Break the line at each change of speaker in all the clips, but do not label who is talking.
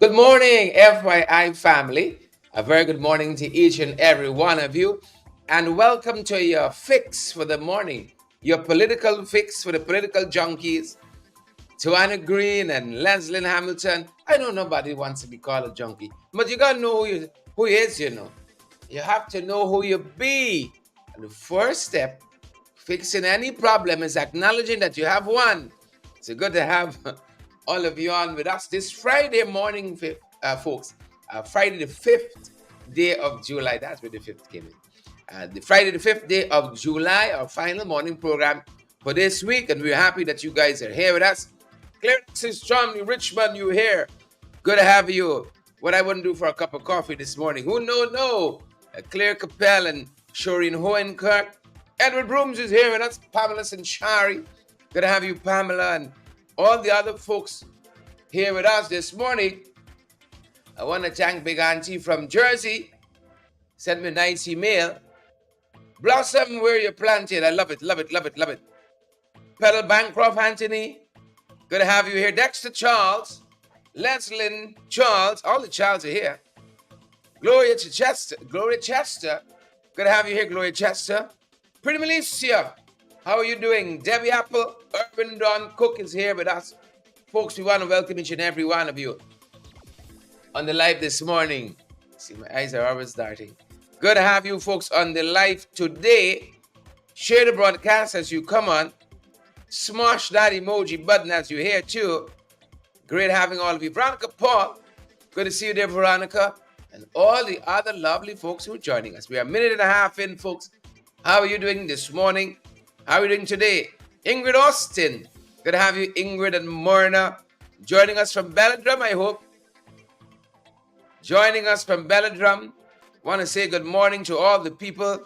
Good morning, FYI family. A very good morning to each and every one of you. And welcome to your fix for the morning, your political fix for the political junkies. To Anna Green and Leslie Hamilton. I know nobody wants to be called a junkie, but you gotta know who you is, you know. You have to know who you be. And the first step, fixing any problem, is acknowledging that you have one. It's good to have all of you on with us this Friday morning, folks. Friday the 5th day of July. That's where the 5th came in. The Friday the 5th day of July, our final morning program for this week. And we're happy that you guys are here with us. Clarence is John Richmond, you here. Good to have you. What I wouldn't do for a cup of coffee this morning. Who no? Claire Capel and Shoreen Hohenkirk. Edward Brooms is here with us. Pamela Sanchari. Good to have you, Pamela, and all the other folks here with us this morning. I want to thank Big Auntie from Jersey. Sent me a nice email. Blossom where you're planted. I love it. Pedal Bancroft Anthony. Good to have you here. Dexter Charles. Leslyn Charles. All the Charles are here. Gloria Chester. Good to have you here, Gloria Chester. Pretty Milicia. How are you doing? Debbie Apple. Urban Don Cook is here with us. Folks, we want to welcome each and every one of you on the live this morning. See, my eyes are always darting. Good to have you folks on the live today. Share the broadcast as you come on. Smash that emoji button as you're here too. Great having all of you. Veronica Paul, good to see you there, Veronica. And all the other lovely folks who are joining us. We are a minute and a half in, folks. How are you doing this morning? How are you doing today? Ingrid Austin, good to have you, Ingrid and Myrna. Joining us from Belladrum, I hope. Joining us from Belladrum. Want to say good morning to all the people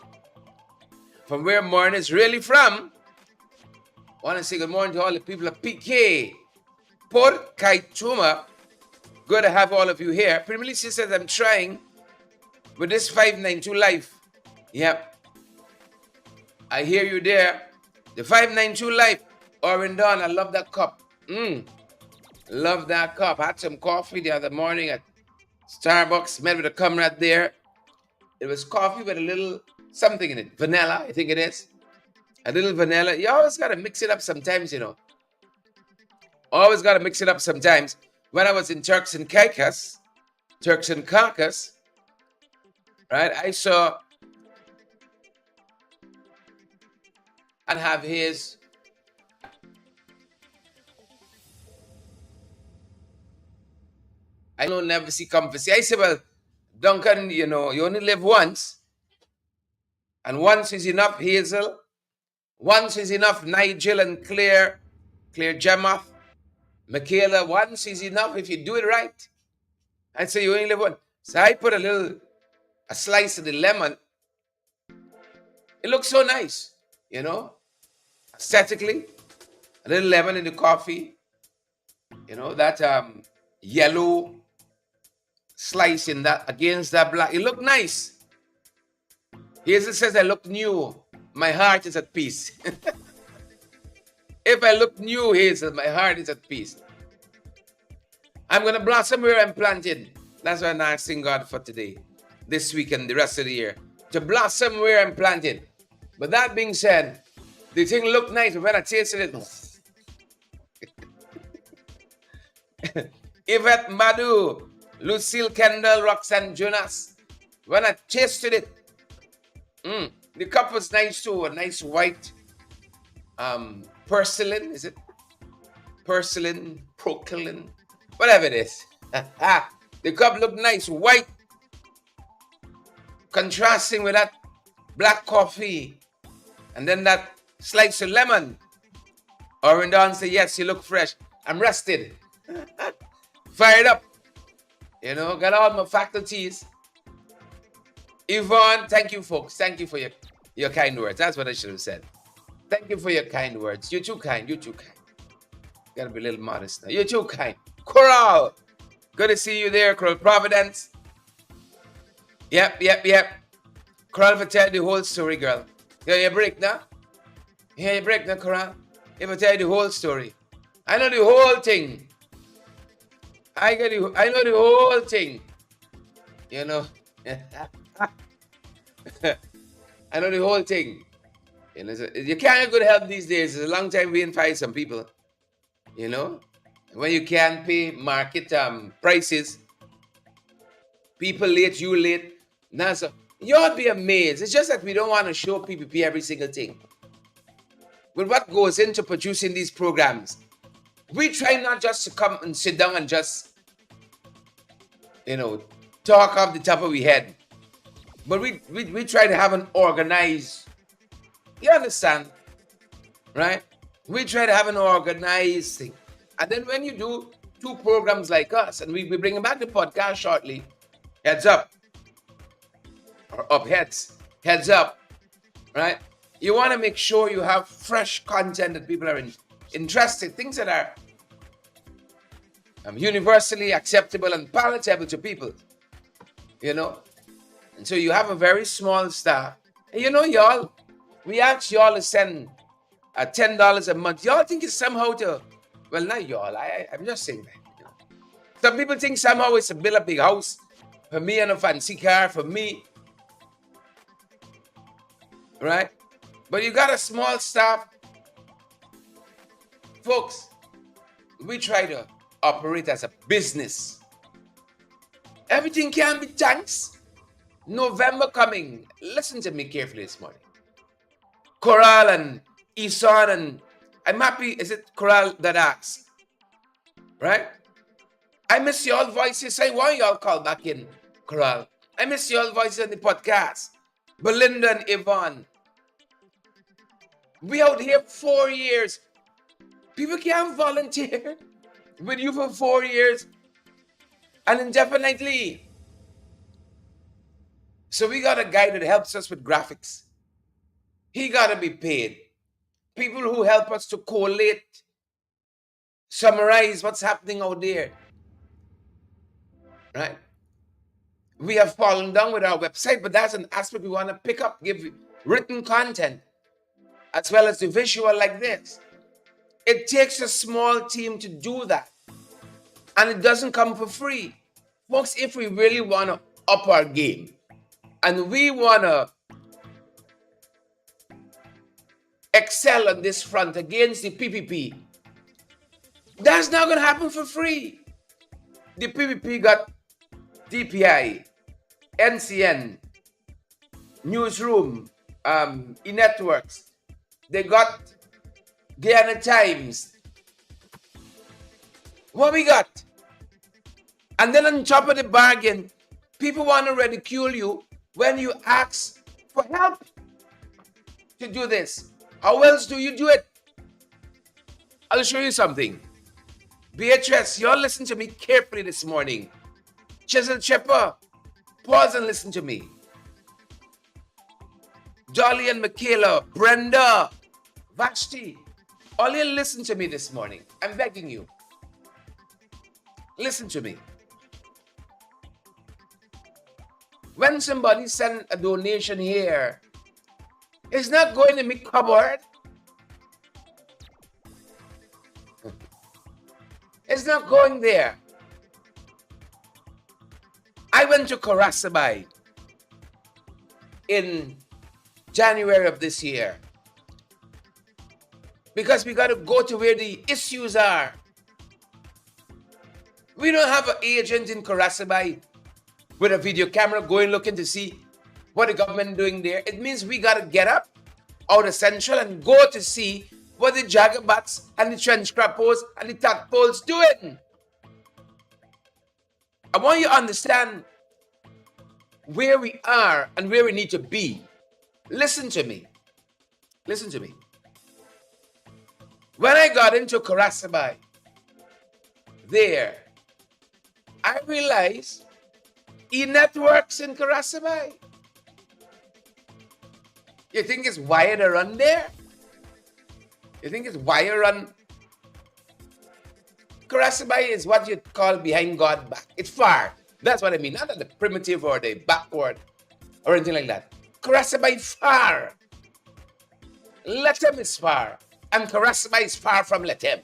from where Myrna is really from. Want to say good morning to all the people of PK, Port Kaituma. Good to have all of you here. Primarily, she says, I'm trying with this 592 life. Yep. I hear you there. The 592 life. Orin Dawn, I love that cup. Love that cup. Had some coffee the other morning at Starbucks. Met with a comrade there. It was coffee with a little something in it. Vanilla, I think it is. A little vanilla. You always got to mix it up sometimes, you know. Always got to mix it up sometimes. When I was in Turks and Caicos, right, I saw and have his I don't never see comfort. I say, well, Duncan, you know, you only live once. And once is enough, Hazel. Once is enough, Nigel and Claire Gemath. Michaela, once is enough if you do it right. I say you only live one. So I put a slice of the lemon. It looks so nice, you know, aesthetically. A little lemon in the coffee. You know, that yellow slice in that against that black. It looked nice. Hazel says I look new. My heart is at peace. If I look new, Hazel, my heart is at peace. I'm going to blossom where I'm planted. That's what I'm asking God for today, this week and the rest of the year. To blossom where I'm planted. But that being said, the thing looked nice, but when I tasted it, Yvette Madu, Lucille Kendall, Roxanne Jonas, when I tasted it, the cup was nice too, a nice white porcelain, is it? Porcelain, procylin, whatever it is. The cup looked nice, white, contrasting with that black coffee, and then that slice of lemon. Orin Dawn said, yes, you look fresh. I'm rested. Fired up. You know, got all my faculties. Yvonne, thank you, folks. Thank you for your kind words. That's what I should have said. Thank you for your kind words. You're too kind. Gotta be a little modest now. You're too kind. Coral, good to see you there, Coral Providence. Yep. Coral, if I tell you the whole story, girl. You hear your break now? Coral? If I tell you the whole story. I know the whole thing. I know the whole thing. You know, I know the whole thing. You know, you can't get good help these days. It's a long time being fight some people. You know, when you can't pay market prices, people late, you late. Now, so you ought to be amazed. It's just that we don't want to show PPP every single thing. But what goes into producing these programs, we try not just to come and sit down and just, talk off the top of our head. But we try to have an organized, you understand, right? We try to have an organized thing. And then when you do two programs like us, and we bring back the podcast shortly, heads up, or up heads up, right? You want to make sure you have fresh content that people are interested, things that are universally acceptable and palatable to people, And so you have a very small staff. And y'all, we ask y'all to send $10 a month. Y'all think it's somehow well, not y'all, I'm just saying that. Some people think somehow it's to build a big house for me and a fancy car for me, right? But you got a small staff. Folks, we try to operate as a business. Everything can be thanks. November coming. Listen to me carefully this morning. Coral and Eson and I'm happy. Is it Coral that asks? Right? I miss y'all voices. I want y'all call back in, Coral. I miss y'all voices on the podcast. Belinda and Yvonne. We out here 4 years. People can't volunteer with you for 4 years and indefinitely. So we got a guy that helps us with graphics. He got to be paid. People who help us to collate, summarize what's happening out there. Right? We have fallen down with our website, but that's an aspect we want to pick up, give written content, as well as the visual like this. It takes a small team to do that. And it doesn't come for free. Folks, if we really want to up our game, and we want to excel on this front against the PPP, that's not going to happen for free. The PPP got DPI, NCN, Newsroom, e-networks. They got Guyana Times. What we got? And then on top of the bargain, people want to ridicule you when you ask for help to do this. How else do you do it? I'll show you something. Beatrice, y'all listen to me carefully this morning. Chisel Chipper, pause and listen to me. Jolly and Michaela, Brenda, Vashti, all you listen to me this morning. I'm begging you. Listen to me. When somebody sends a donation here, it's not going to my cupboard. It's not going there. I went to Karasabai in January of this year because we got to go to where the issues are. We don't have an agent in Karasabai with a video camera going looking to see what the government doing there. It means we got to get up out of Central and go to see what the jagabats and the trench crappos and the tadpoles doing. I want you to understand where we are and where we need to be. Listen to me. Listen to me. When I got into Karasabai, there, I realized e-networks in Karasabai. You think it's wired to run there? You think it's wire run? Karasabai is what you call behind God back. It's far. That's what I mean. Not the primitive or the backward or anything like that. Karasabai far. Letem is far. And Karasabai is far from Letem.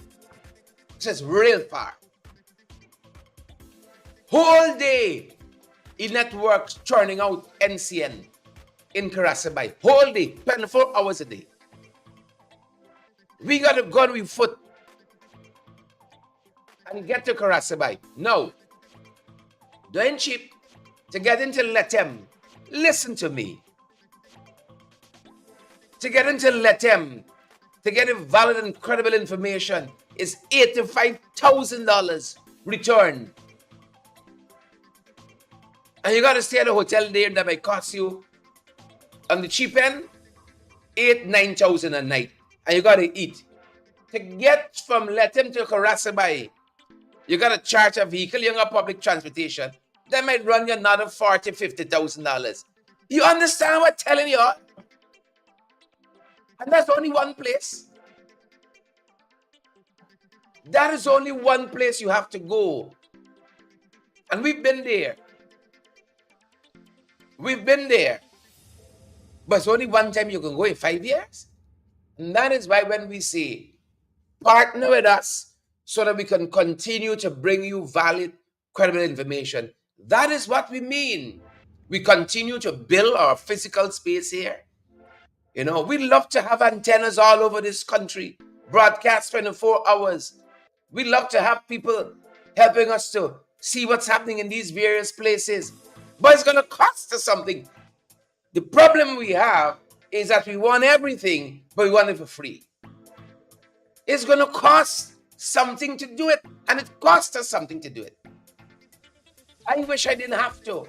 So it's real far. Whole day, e-networks churning out NCN in Karasabay. Whole day, 24 hours a day. We got to go with foot and get to Karasabay. No. Doing cheap to get into Letem. Listen to me. To get into Letem, to get valid and credible information is $85,000 return. And you got to stay at a hotel there that might cost you, on the cheap end, $8,000-9,000 a night. And you got to eat. To get from Letem to Karasabay, you got to charge a vehicle, you got public transportation. That might run you another $40,000-50,000. You understand what I'm telling you? And that's only one place. That is only one place you have to go. And we've been there. We've been there. But it's only one time you can go in 5 years. And that is why when we say, partner with us so that we can continue to bring you valid, credible information, that is what we mean. We continue to build our physical space here. You know, we love to have antennas all over this country, broadcast 24 hours. We love to have people helping us to see what's happening in these various places. But it's going to cost us something. The problem we have is that we want everything, but we want it for free. It's going to cost something to do it, and it costs us something to do it. I wish I didn't have to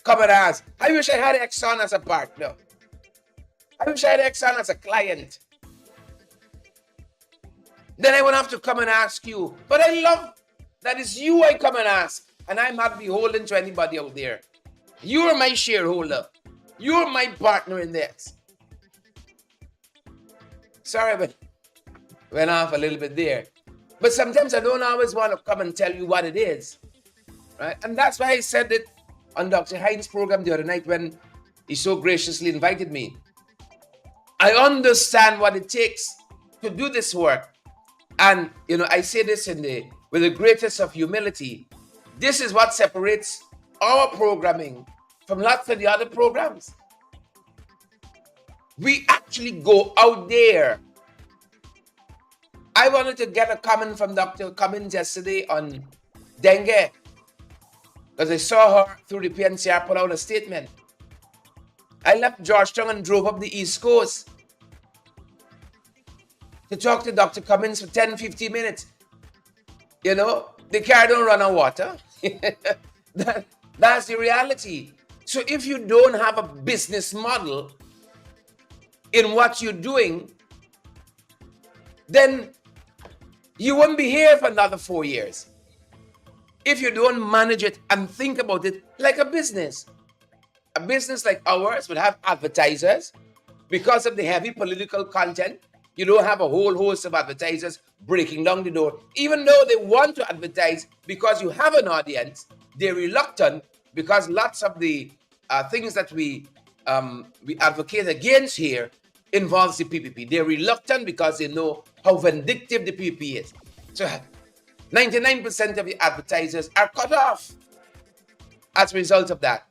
come and ask. I wish I had Exxon as a partner. I wish I had Exxon as a client. Then I wouldn't have to come and ask you. But I love that it's you I come and ask, and I'm not beholden to anybody out there. You're my shareholder. You're my partner in this. Sorry, but went off a little bit there. But sometimes I don't always want to come and tell you what it is. Right? And that's why I said it on Dr. Hines' program the other night when he so graciously invited me. I understand what it takes to do this work. And, you know, I say this with the greatest of humility. This is what separates our programming from lots of the other programs. We actually go out there. I wanted to get a comment from Dr. Cummins yesterday on dengue, because I saw her through the PNCR put out a statement. I left Georgetown and drove up the East Coast to talk to Dr. Cummins for 10-15 minutes. You know, the car don't run on water. That's the reality. So if you don't have a business model in what you're doing, then you won't be here for another 4 years. If you don't manage it and think about it like a business like ours would have advertisers. Because of the heavy political content, you don't have a whole host of advertisers breaking down the door. Even though they want to advertise because you have an audience, they're reluctant because lots of the things that we advocate against here involves the PPP. They're reluctant because they know how vindictive the PPP is. So 99% of the advertisers are cut off as a result of that.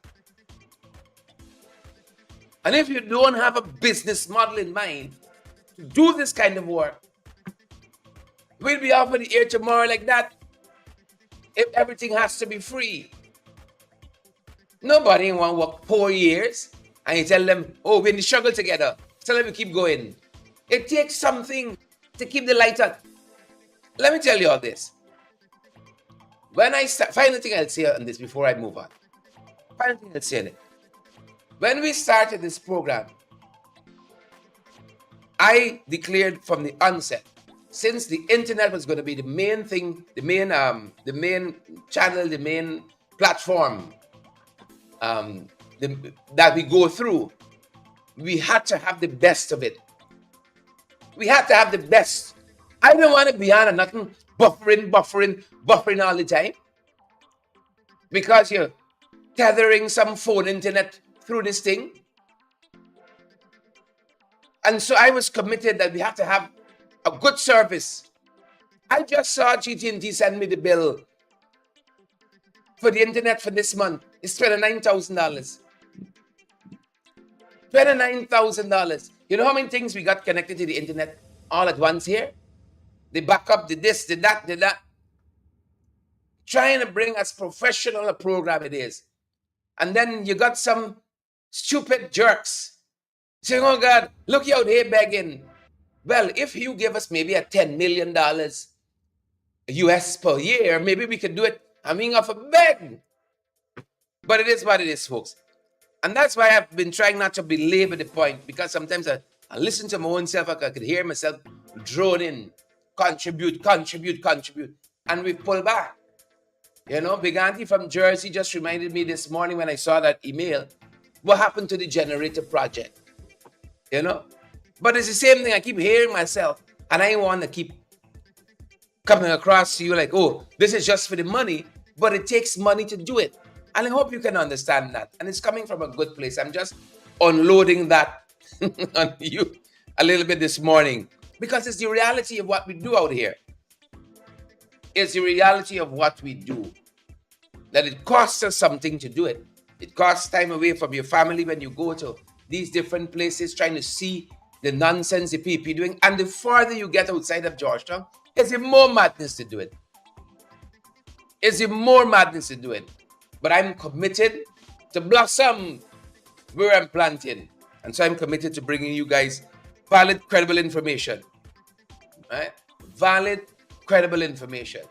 And if you don't have a business model in mind to do this kind of work, we'll be off of the air tomorrow like that if everything has to be free. Nobody want to work 4 years and you tell them, oh, we're in the struggle together. Tell them to keep going. It takes something to keep the light on. Let me tell you all this. When I start, final thing I'll say on this before I move on. Final thing I'll say on it. When we started this program, I declared from the onset, since the internet was going to be the main thing, the main channel, the main platform that we go through, we had to have the best of it. We had to have the best. I don't want to be on nothing buffering all the time, because you're tethering some phone internet through this thing. And so I was committed that we have to have a good service. I just saw GT&T send me the bill for the internet for this month is $29,000. $29,000. You know how many things we got connected to the internet all at once here? The backup, the this, the that, the that. Trying to bring as professional a program it is. And then you got some stupid jerks saying, oh God, look you out here begging. Well, if you give us maybe a $10 million US per year, maybe we could do it. I mean, off a beg. But it is what it is, folks. And that's why I've been trying not to belabor the point, because sometimes I listen to my own self, I could hear myself droning, contribute, and we pull back. You know, Big Auntie from Jersey just reminded me this morning when I saw that email, what happened to the generator project? You know? But it's the same thing. I keep hearing myself, and I want to keep coming across to you like, oh, this is just for the money, but it takes money to do it. And I hope you can understand that. And it's coming from a good place. I'm just unloading that on you a little bit this morning, because it's the reality of what we do out here. It's the reality of what we do. That it costs us something to do it. It costs time away from your family when you go to these different places trying to see the nonsense the people are doing. And the farther you get outside of Georgetown, it's even more madness to do it. It's even more madness to do it. But I'm committed to blossom where I'm planting. And so I'm committed to bringing you guys valid, credible information. Right? Valid, credible information.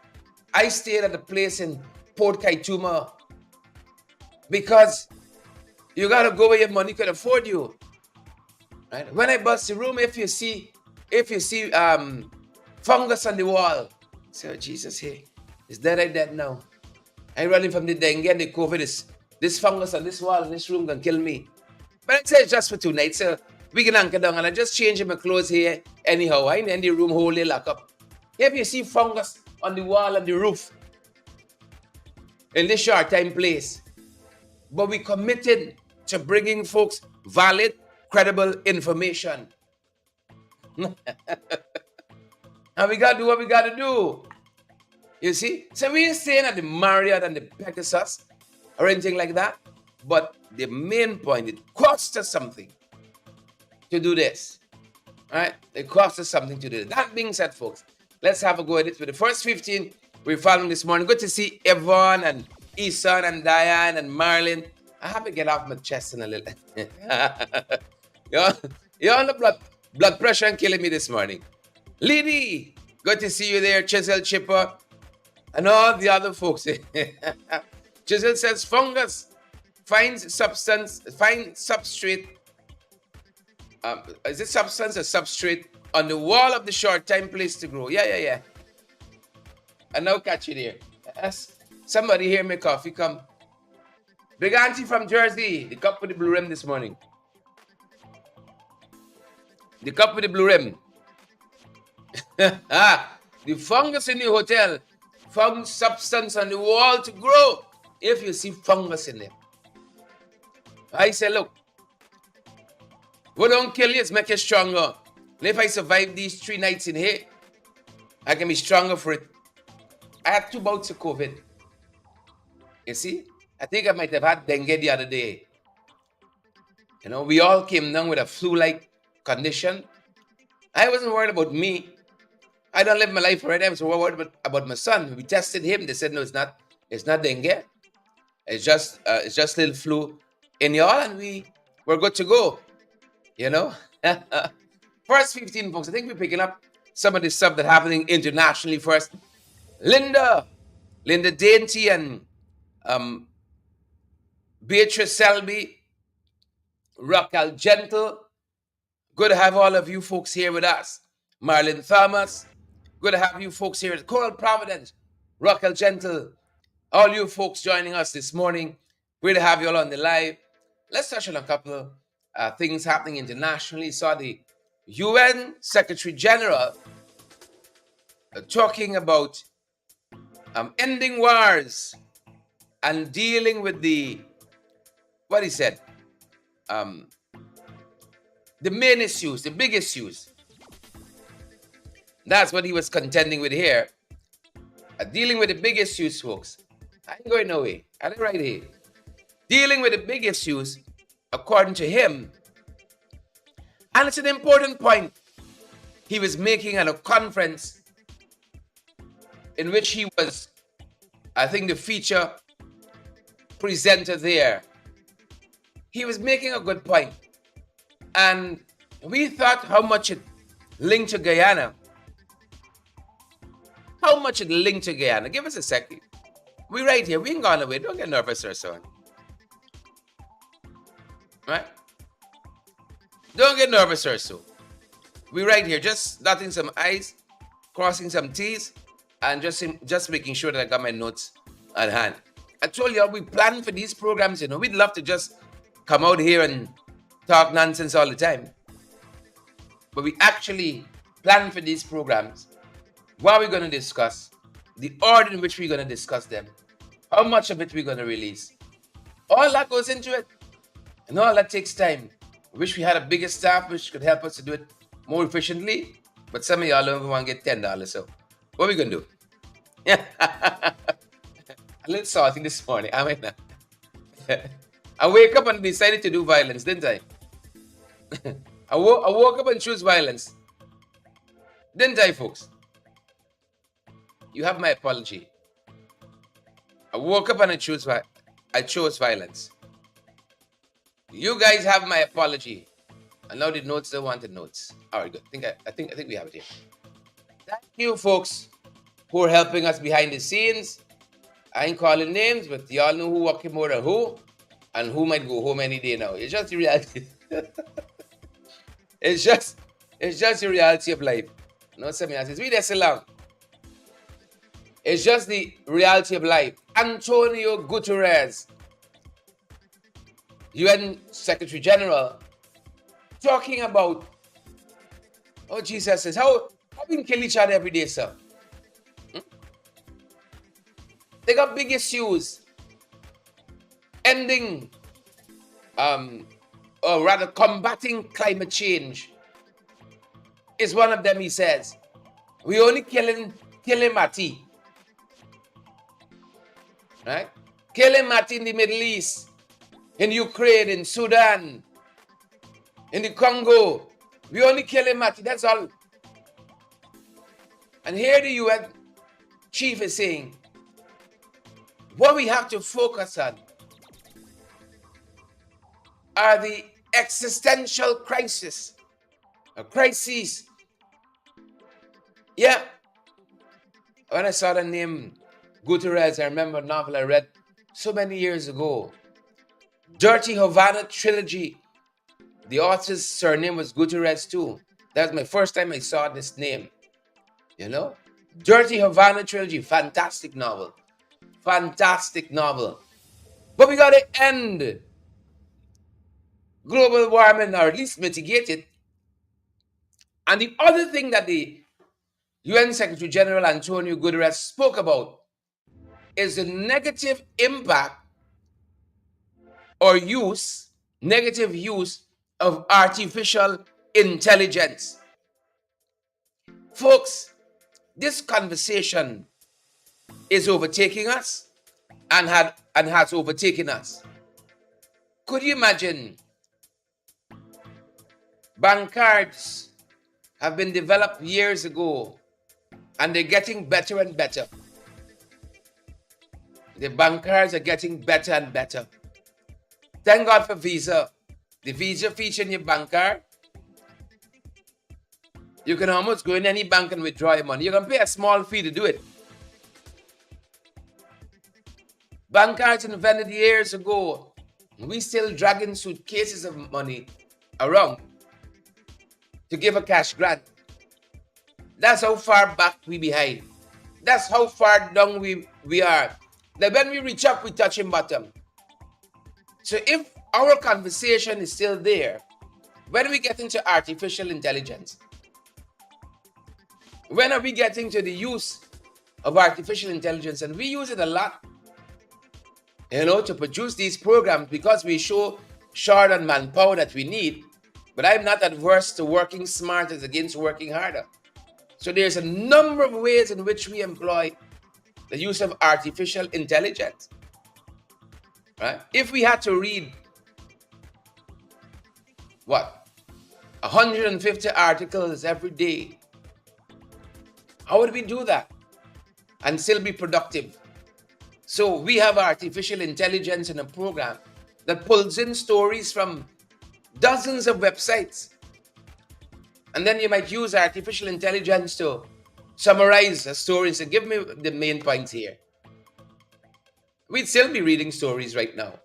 I stayed at a place in Port Kaituma because you got to go where your money can afford you. Right? When I bust the room, if you see fungus on the wall, say, oh, Jesus, hey, is dead I dead now? I'm running from the dengue and the COVID. This fungus on this wall in this room gonna kill me. But I say it's just for 2 nights. So we can anchor down and I just change my clothes here anyhow. I in the room wholly lock up. If you see fungus on the wall and the roof in this short time place, but we committed to bringing folks valid, credible information. And we got to do what we got to do. You see? So we ain't staying at the Marriott and the Pegasus or anything like that. But the main point, it costs us something to do this. Right? It costs us something to do this. That being said, folks, let's have a go at it. With the first 15 we're following this morning. Good to see Yvonne and Eason and Diane and Marlon. I have to get off my chest in a little. You're on the blood pressure and killing me this morning. Liddy, good to see you there. Chisel Chipper and all the other folks. Chisel says fungus finds substrate. Is it substance or substrate on the wall of the short time place to grow? Yeah. And now catch you there. Yes. Somebody here make coffee come. Big Auntie from Jersey, the cup with the blue rim this morning. The cup with the blue rim. The fungus in the hotel found substance on the wall to grow. If you see fungus in there, I say, look, what don't kill you is make you stronger. And if I survive these 3 nights in here, I can be stronger for it. I had 2 bouts of COVID. You see? I think I might have had dengue the other day. You know, we all came down with a flu-like condition. I wasn't worried about me. I don't live my life already. I was worried about my son. We tested him. They said, no, it's not dengue. It's just a little flu in y'all, and we're good to go. You know? First 15, folks. I think we're picking up some of the stuff that's happening internationally first. Linda Dainty and Beatrice Selby, Raquel Gentle. Good to have all of you folks here with us. Marlon Thomas. Good to have you folks here at Coral Providence. Raquel Gentle. All you folks joining us this morning. Great to have you all on the live. Let's touch on a couple of things happening internationally. Saw the UN Secretary General talking about ending wars and dealing with what he said, the main issues, the big issues. That's what he was contending with here. Dealing with the big issues, folks. I ain't going nowhere. I live right here. Dealing with the big issues, according to him. And it's an important point he was making at a conference in which he was, I think, the feature presenter there. He was making a good point. And we thought how much it linked to Guyana. How much it linked to Guyana. Give us a second. We right here. We ain't gone away. Don't get nervous or so. Right? Don't get nervous or so. We right here. Just dotting some I's, crossing some T's, and just making sure that I got my notes at hand. I told you we plan for these programs, we'd love to just come out here and talk nonsense all the time. But we actually plan for these programs, what we're going to discuss, the order in which we're going to discuss them, how much of it we're going to release. All that goes into it. And all that takes time. I wish we had a bigger staff which could help us to do it more efficiently. But some of y'all don't want to get $10. So what are we going to do? Yeah. A little salty this morning. I mean, I wake up and decided to do violence, didn't I? I woke up and chose violence. Didn't I, folks? You have my apology. I woke up and I chose violence. You guys have my apology. And now the notes don't want the notes. All right, good. I think we have it here. Thank you, folks, who are helping us behind the scenes. I ain't calling names, but y'all know who working more than who, and who might go home any day now. It's just the reality. It's just the reality of life. No, some else. Read this along. It's just the reality of life. Antonio Guterres, UN Secretary General, talking about, oh, Jesus says, how we can kill each other every day, sir? They got big issues. Ending, or rather combating climate change is one of them, he says. We only killing Mati. Right? Killing Mati in the Middle East, in Ukraine, in Sudan, in the Congo. We only killing Mati, that's all. And here the UN chief is saying, what we have to focus on are the existential crises. Yeah. When I saw the name Guterres, I remember a novel I read so many years ago. Dirty Havana Trilogy. The author's surname was Guterres too. That was my first time I saw this name. Dirty Havana Trilogy. Fantastic novel. Fantastic novel. But we got to end global warming, or at least mitigate it. And the other thing that the UN Secretary General Antonio Guterres spoke about is the negative impact or negative use of artificial intelligence. Folks, this conversation is overtaking us and has overtaken us. Could you imagine? Bank cards have been developed years ago, and they're getting better and better. The bank cards are getting better and better. Thank God for Visa. The Visa feature in your bank card, you can almost go in any bank and withdraw your money. You can pay a small fee to do it. Bank cards invented years ago. We still dragging suitcases of money around to give a cash grant. That's how far back we behind. That's how far down we are. That when we reach up, we touching bottom. So if our conversation is still there, when we get into artificial intelligence, when are we getting to the use of artificial intelligence? And we use it a lot, to produce these programs because we show short on manpower that we need. But I'm not adverse to working smarter against working harder. So there's a number of ways in which we employ the use of artificial intelligence. Right? If we had to read, 150 articles every day, how would we do that and still be productive? So we have artificial intelligence in a program that pulls in stories from dozens of websites. And then you might use artificial intelligence to summarize a story and say, give me the main points here. We'd still be reading stories right now.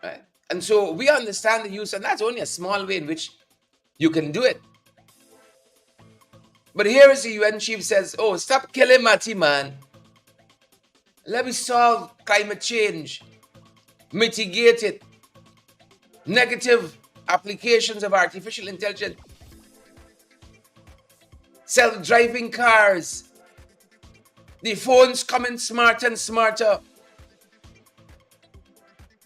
Right? And so we understand the use, and that's only a small way in which you can do it. But here is the UN chief says, oh, stop killing Matty, man. Let me solve climate change, mitigate it. Negative applications of artificial intelligence, self-driving cars, the phones coming smarter and smarter.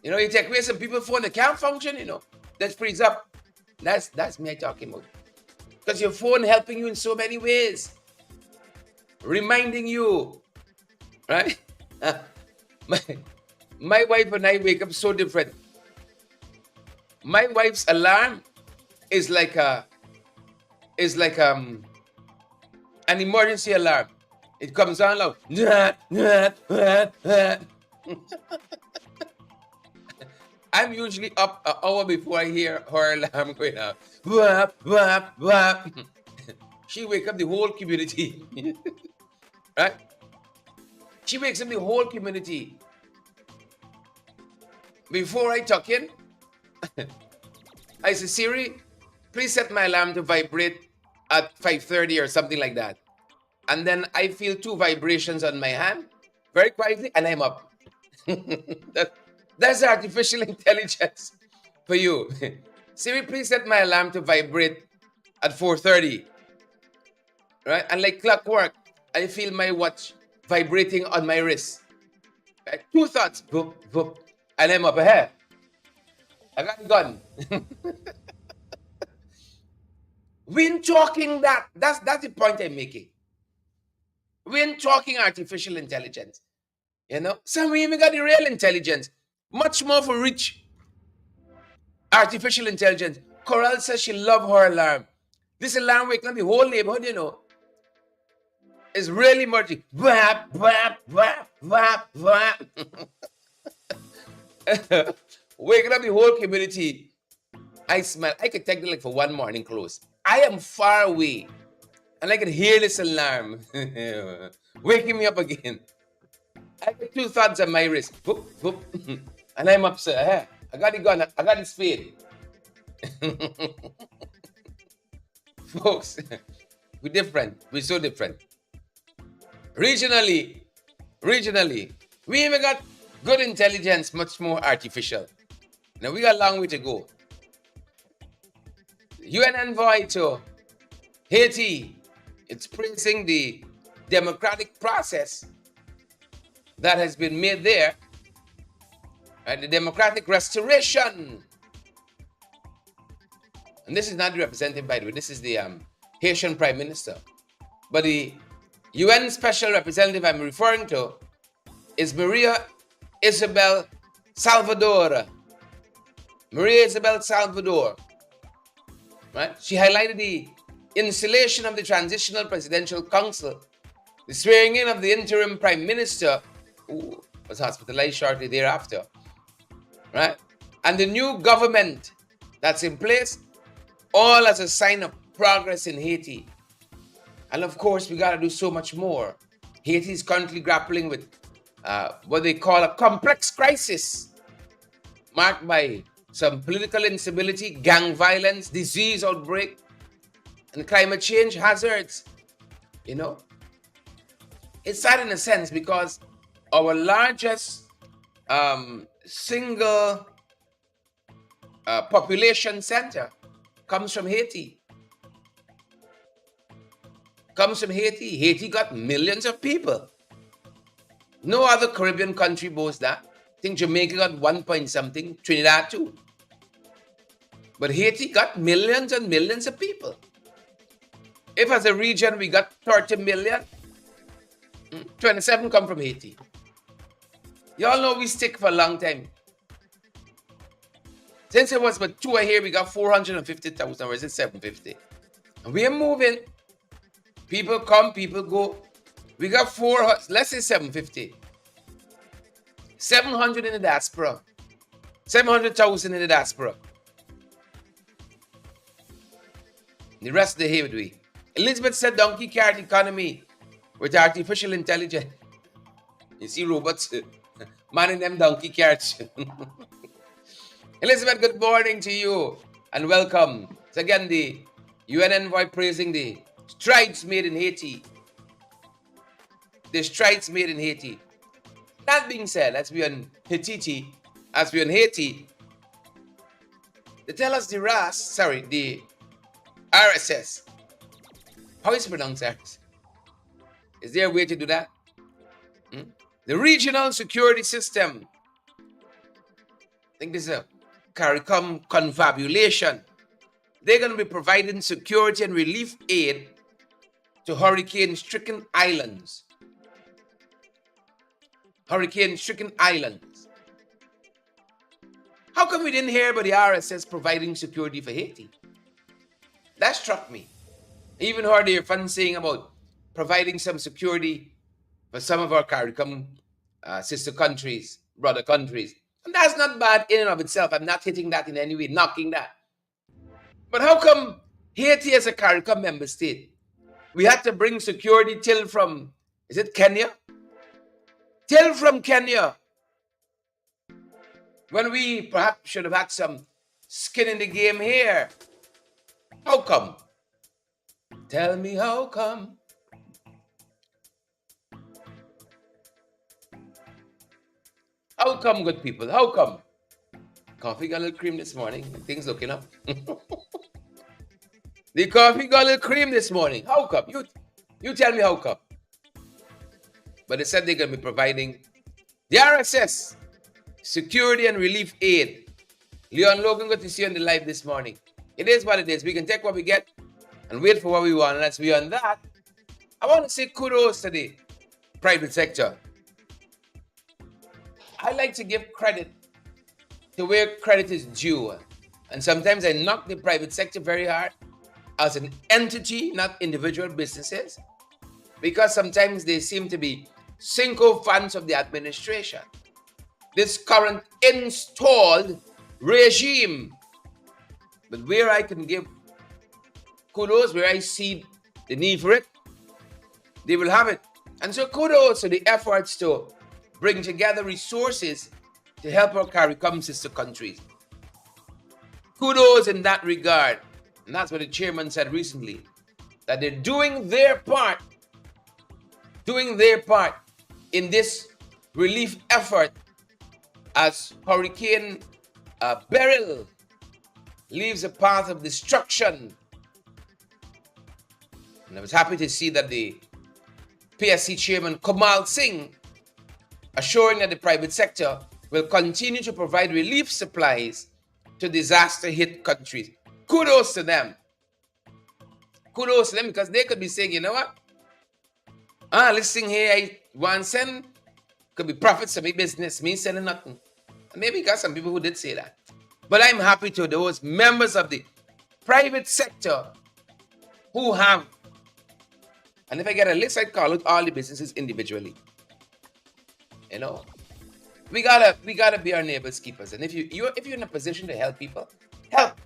You know, you take away some people's phone that can't function, you know, that frees up. That's me talking about. Because your phone helping you in so many ways. Reminding you, right? My wife and I wake up so different. My wife's alarm is like an emergency alarm. It comes on loud. I'm usually up an hour before I hear her alarm going off. Whap, whap, whap. She wakes up the whole community. Right? She wakes up the whole community. Before I tuck in, I say, Siri, please set my alarm to vibrate at 5:30 or something like that. And then I feel 2 vibrations on my hand, very quietly, and I'm up. That's artificial intelligence for you. Siri, please set my alarm to vibrate at 4:30. Right? And like clockwork, I feel my watch vibrating on my wrist. Right? 2 thoughts, boop, boop, and I'm up ahead. I got the gun. When talking that's the point I'm making. When talking artificial intelligence, you know, some we even got the real intelligence, much more for rich artificial intelligence. Coral says she love her alarm. This alarm waking up the whole neighborhood, you know, is really merging. Whap, whap, whap, whap, whap. Waking up the whole community. I smell. I could take it like for one morning close. I am far away, and I can hear this alarm waking me up again. I get 2 thoughts on my wrist, boop, boop, and I'm upset. Hey, I got the gun. I got the spade. Folks, we're different. We're so different. Regionally, we even got good intelligence, much more artificial. Now we got a long way to go. UN envoy to Haiti, it's praising the democratic process that has been made there, and the democratic restoration. And this is not the representative, by the way, this is the Haitian Prime Minister. But the UN Special Representative I'm referring to is Maria Isabel Salvador. Maria Isabel Salvador. Right? She highlighted the installation of the Transitional Presidential Council, the swearing in of the interim Prime Minister, who was hospitalized shortly thereafter, right? And the new government that's in place, all as a sign of progress in Haiti. And of course, we got to do so much more. Haiti is currently grappling with what they call a complex crisis, marked by some political instability, gang violence, disease outbreak, and climate change hazards. You know, it's sad in a sense because our largest single population center comes from Haiti. Haiti got millions of people. No other Caribbean country boasts that. I think Jamaica got 1 point something, Trinidad too. But Haiti got millions and millions of people. If as a region we got 30 million, 27 come from Haiti. Y'all know we stick for a long time. Since it was but 2 here, we got 450,000, or is it 750? And we are moving. People come, people go. We got let's say 750. 700 in the diaspora. 700,000 in the diaspora. The rest of the here we. Elizabeth said donkey cart economy with artificial intelligence. You see robots manning them donkey carts. Elizabeth, good morning to you and welcome. It's again the UN envoy praising the strides made in Haiti. The strides made in Haiti. That being said, as we on Haiti, they tell us the RSS. How is it pronounced, RSS? Is there a way to do that? The regional security system. I think this is a CARICOM confabulation. They're going to be providing security and relief aid to hurricane-stricken islands. Hurricane-stricken islands. How come we didn't hear about the RSS providing security for Haiti? That struck me. Even heard their fans saying about providing some security for some of our CARICOM sister countries, brother countries. And that's not bad in and of itself. I'm not hitting that in any way, knocking that. But how come Haiti as a CARICOM member state, we had to bring security till from, is it Kenya? Till from Kenya. When we perhaps should have had some skin in the game here. How come? Tell me how come? How come, good people? How come? Coffee got a little cream this morning. Things looking up. The coffee got a little cream this morning. How come? You tell me how come. But they said they're going to be providing the RSS, security and relief aid. Leon Logan got to see on the live this morning. It is what it is. We can take what we get and wait for what we want. And that's beyond that. I want to say kudos to the private sector. I like to give credit to where credit is due. And sometimes I knock the private sector very hard as an entity, not individual businesses, because sometimes they seem to be sycophants of the administration. This current installed regime. But where I can give kudos, where I see the need for it, they will have it. And so kudos to the efforts to bring together resources to help our CARICOM sister countries. Kudos in that regard. And that's what the chairman said recently, that they're doing their part in this relief effort as Hurricane Beryl leaves a path of destruction. And I was happy to see that the PSC chairman Kamal Singh assuring that the private sector will continue to provide relief supplies to disaster-hit countries. Kudos to them. Kudos to them, because they could be saying, you know what? Listen here, I want to send, could be profits to my business, me selling nothing. And maybe got some people who did say that. But I'm happy to those members of the private sector who have, and if I get a list, I'd call out all the businesses individually. You know, we gotta be our neighbors' keepers. And if you're in a position to help people, help.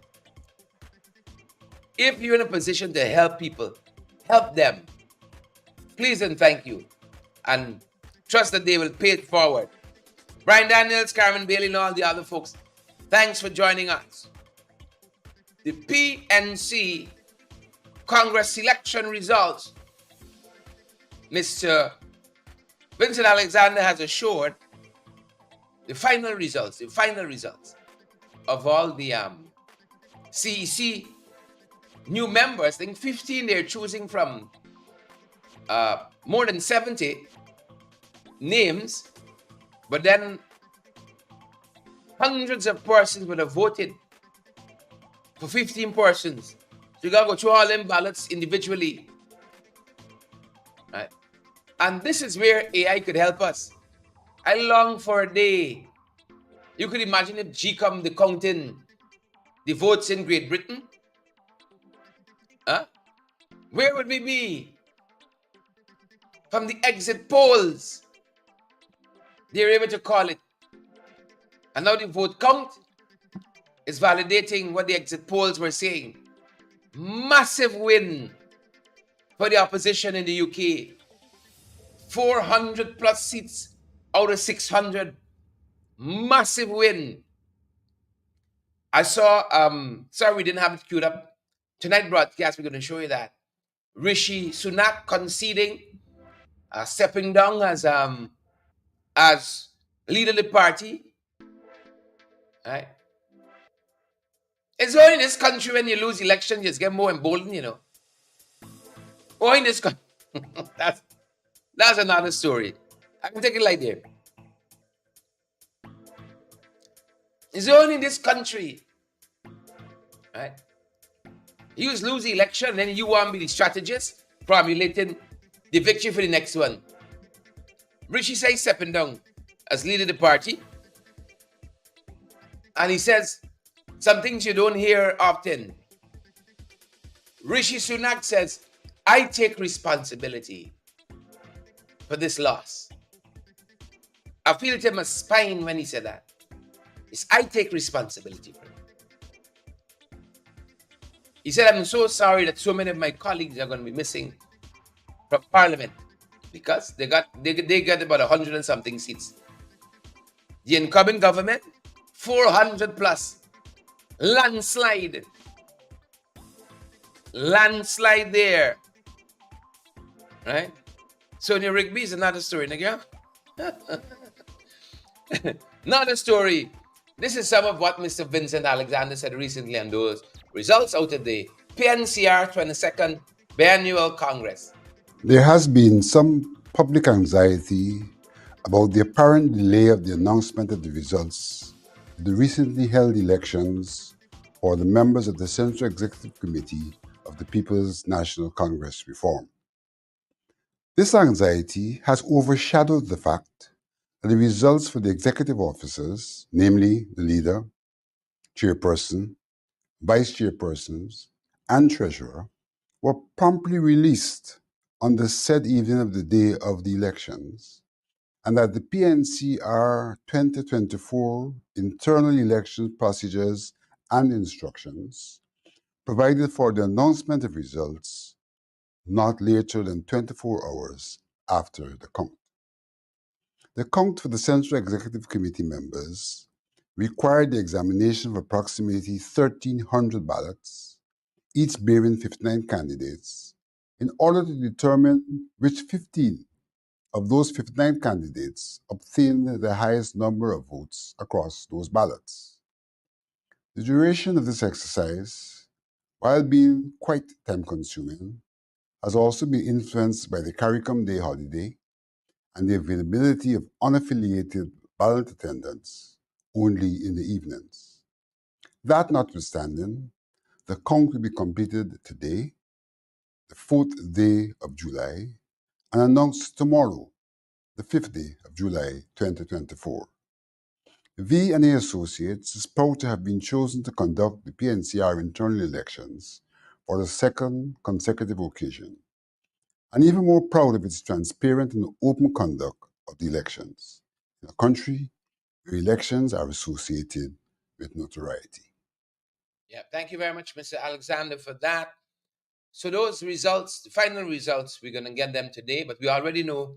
If you're in a position to help people, help them. Please and thank you. And trust that they will pay it forward. Brian Daniels, Carmen Bailey, and all the other folks, thanks for joining us. The PNC Congress election results. Mr. Vincent Alexander has assured the final results of all the CEC new members. I think 15 they're choosing from more than 70 names, but then hundreds of persons would have voted for 15 persons. So you gotta go through all them ballots individually. Right? And this is where AI could help us. I long for a day. You could imagine if GCOM the counting the votes in Great Britain. Huh? Where would we be? From the exit polls, they're able to call it. And now the vote count is validating what the exit polls were saying. Massive win for the opposition in the UK. 400 plus seats out of 600. Massive win. I saw, sorry we didn't have it queued up. Tonight broadcast, we're going to show you that. Rishi Sunak conceding, stepping down as leader of the party. Right? It's only in this country when you lose election, you just get more emboldened, you know. Or in this country. that's another story. I can take it like that. It's only in this country. Right? You just lose the election, then you want to be the strategist formulating the victory for the next one. Rishi says stepping down as leader of the party. And he says some things you don't hear often. Rishi Sunak says, I take responsibility for this loss. I feel it in my spine when he said that. It's I take responsibility for it. He said, I'm so sorry that so many of my colleagues are going to be missing from Parliament because they got about 100 and something seats. The incumbent government, 400 plus. Landslide. Landslide there. Right? Sonia Rigby is another story, nigga. Another story. This is some of what Mr. Vincent Alexander said recently on those results out of the PNCR 22nd Biannual Congress.
There has been some public anxiety about the apparent delay of the announcement of the results of the recently held elections for the members of the Central Executive Committee of the People's National Congress Reform. This anxiety has overshadowed the fact that the results for the executive officers, namely the leader, chairperson, vice chairpersons, and treasurer, were promptly released on the said evening of the day of the elections, and that the PNCR 2024 internal election procedures and instructions provided for the announcement of results not later than 24 hours after the count. The count for the Central Executive Committee members required the examination of approximately 1,300 ballots, each bearing 59 candidates, in order to determine which 15 of those 59 candidates obtained the highest number of votes across those ballots. The duration of this exercise, while being quite time-consuming, has also been influenced by the CARICOM Day holiday and the availability of unaffiliated ballot attendants only in the evenings. That notwithstanding, the count will be completed today, the 4th day of July, and announced tomorrow, the 5th day of July 2024. V&A Associates is proud to have been chosen to conduct the PNCR internal elections for the second consecutive occasion, and even more proud of its transparent and open conduct of the elections in a country where elections are associated with notoriety.
Yeah, thank you very much, Mr. Alexander, for that. So those results, the final results, we're going to get them today, but we already know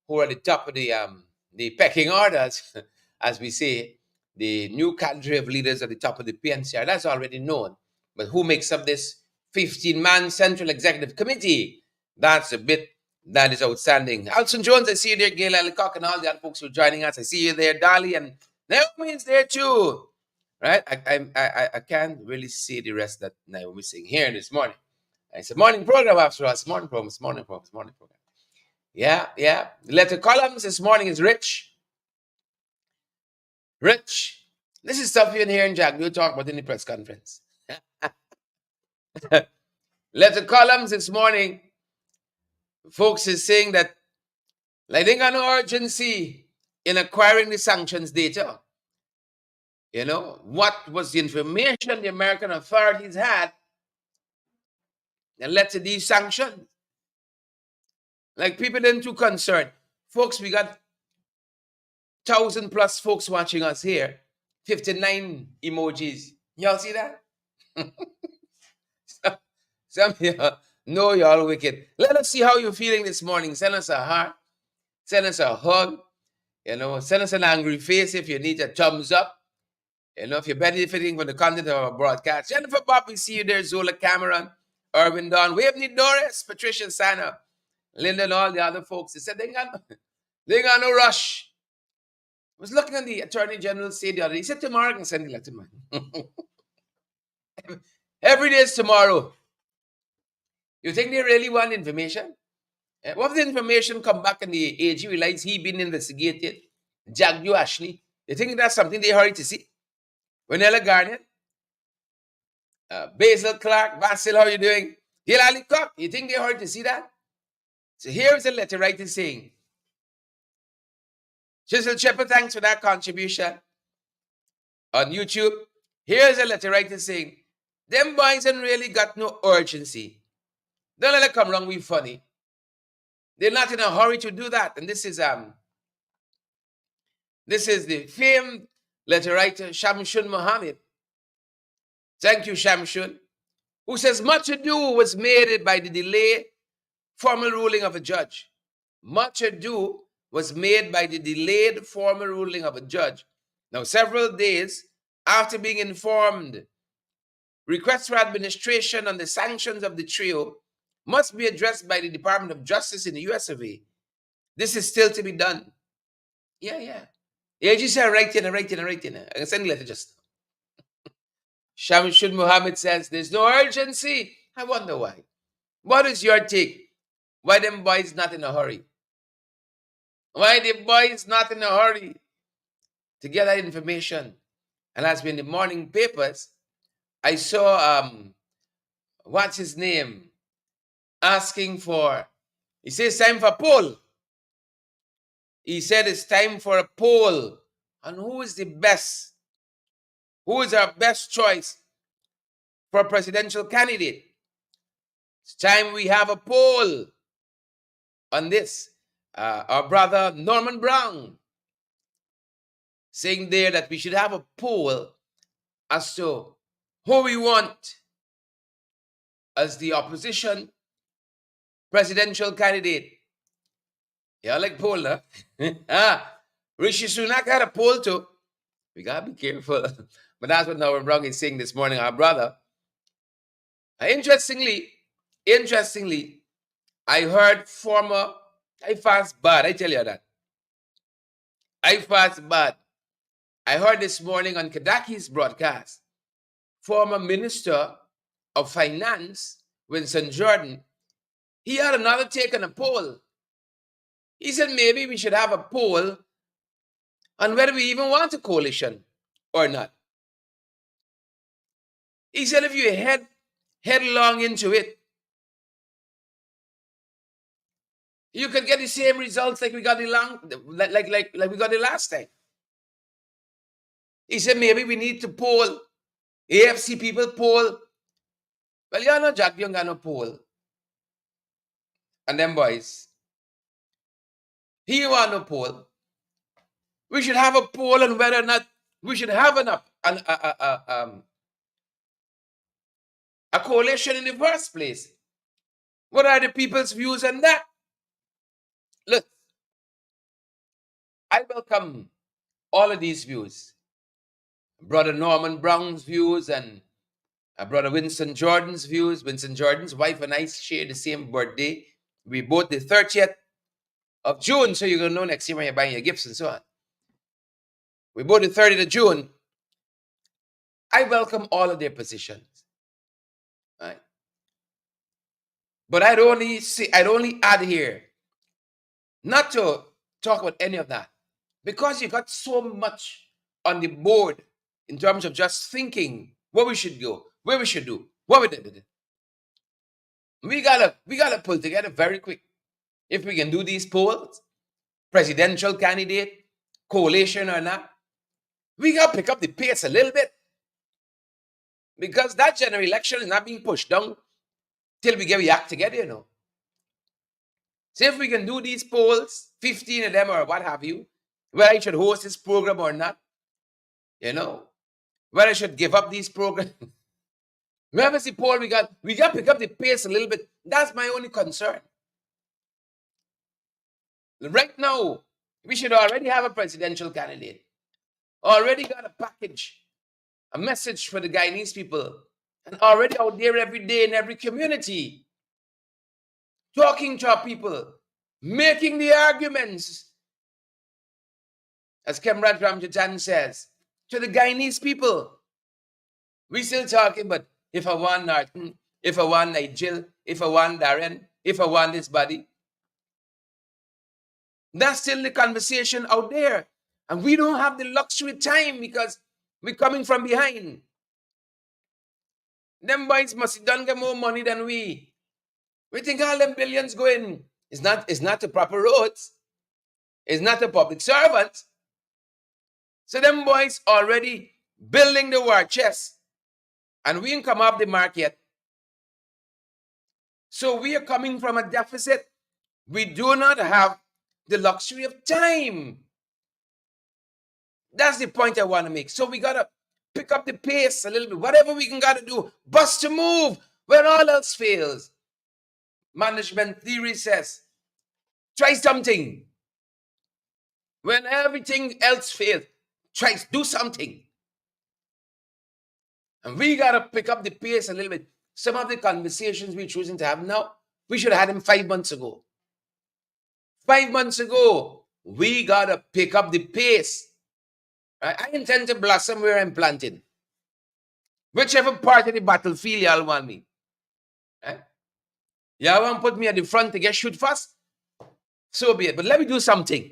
who are the top of the pecking orders, as we say. The new cadre of leaders at the top of the PNCR, that's already known. But who makes up this 15-man Central Executive Committee? That's a bit that is outstanding. Alson Jones, I see you there. Gail Ellicock and all the other folks who are joining us. I see you there. Dolly and Naomi is there too. Right? I can't really see the rest that Naomi is saying here this morning. It's a morning program after us. Morning program. Yeah. The letter columns this morning is Rich. Rich. This is stuff you and here in Jack. We'll talk about in the press conference. Letter columns this morning. Folks is saying that Like they got no urgency in acquiring the sanctions data. You know, what was the information the American authorities had that led to these sanctions? Like people ain't too concerned. Folks, we got 1,000 plus folks watching us here. 59 emojis. Y'all see that? Some of y'all know y'all wicked. Let us see how you're feeling this morning. Send us a heart. Send us a hug. You know, send us an angry face if you need a thumbs up. You know, if you're benefiting from the content of our broadcast. Jennifer Bob, we see you there. Zola Cameron, Irvin Don, Waveney Doris, Patricia Sana, Linda, and all the other folks. They said they got no rush. I was looking at the Attorney General say the other day. He said tomorrow I can send the letter, man. Every day is tomorrow. You think they really want information? What if the information come back and the AG realize he been investigated? Jack Joe Ashley. You think that's something they hurry to see? Vanilla Garnet, Basil Clark, Basil, how you doing? Hilary Cock, you think they hurry to see that? So here is a letter writer saying, Chisel Shepherd, thanks for that contribution on YouTube. Here's a letter writer saying, them boys ain't really got no urgency. Don't let it come wrong, we funny. They're not in a hurry to do that. And this is the famed letter writer Shamshun Mohammed. Thank you, Shamshun, who says much ado was made by the delayed formal ruling of a judge. Much ado was made by the delayed formal ruling of a judge. Now, several days after being informed, requests for administration on the sanctions of the trio must be addressed by the Department of Justice in the US of A. This is still to be done. Yeah. Yeah, just say right in. I can send a letter just. Shamshud Muhammad says there's no urgency. I wonder why. What is your take? Why them boys not in a hurry? Why the boys not in a hurry to get that information? And as been in the morning papers, I saw what's his name asking for. He says time for poll. He said it's time for a poll on who is the best, who is our best choice for a presidential candidate. It's time we have a poll on this. Our brother Norman Brown saying there that we should have a poll as to who we want as the opposition presidential candidate. Yeah, like poll, huh? Rishi Sunak had a poll too. We gotta be careful. But that's what Norman Brown is saying this morning, our brother. Interestingly, I heard I fast bad, I tell you that. I fast bad. I heard this morning on Kadaki's broadcast, former Minister of Finance, Winston Jordan, he had another take on a poll. He said maybe we should have a poll on whether we even want a coalition or not. He said if you head headlong into it, you can get the same results like we got like we got the last time. He said maybe we need to poll AFC people poll. Well, you know Jack Young got no poll. And them boys, he want no poll. We should have a poll on whether or not we should have a coalition in the first place. What are the people's views on that? Look, I welcome all of these views. Brother Norman Brown's views and Brother Winston Jordan's views. Winston Jordan's wife and I share the same birthday. We both the 30th of June, so you're going to know next year when you're buying your gifts and so on. We both the 30th of June. I welcome all of their positions. Right? But I'd only add here, not to talk about any of that, because you got so much on the board in terms of just thinking what we should go, where we should do, what we did. We gotta pull together very quick. If we can do these polls, presidential candidate, coalition or not, we got to pick up the pace a little bit, because that general election is not being pushed down till we get the act together, you know. So if we can do these polls, 15 of them or what have you, whether I should host this program or not, you know, whether I should give up these programs. Wherever the poll, we got to pick up the pace a little bit. That's my only concern. Right now, we should already have a presidential candidate. Already got a package, a message for the Guyanese people, and already out there every day in every community, talking to our people, making the arguments, as Kemrat Ramjatan says, to the Guyanese people. We still talking, but if I want Norton, if I want Nigel, if I want Darren, if I want this body, that's still the conversation out there. And we don't have the luxury time because we're coming from behind. Them boys must done get more money than we. We think all them billions going. It's not the proper roads. It's not the public servants. So them boys already building the war chest. And we ain't come off the market. So we are coming from a deficit. We do not have the luxury of time. That's the point I want to make. So we got to pick up the pace a little bit. Whatever we can got to do. Bust to move when all else fails. Management theory says, try something. When everything else fails, try to do something. And we got to pick up the pace a little bit. Some of the conversations we're choosing to have now, we should have had them 5 months ago. 5 months ago, we got to pick up the pace. Right? I intend to blossom where I'm planted. Whichever part of the battlefield y'all want me. Right? Y'all want to put me at the front to get shoot fast? So be it. But let me do something.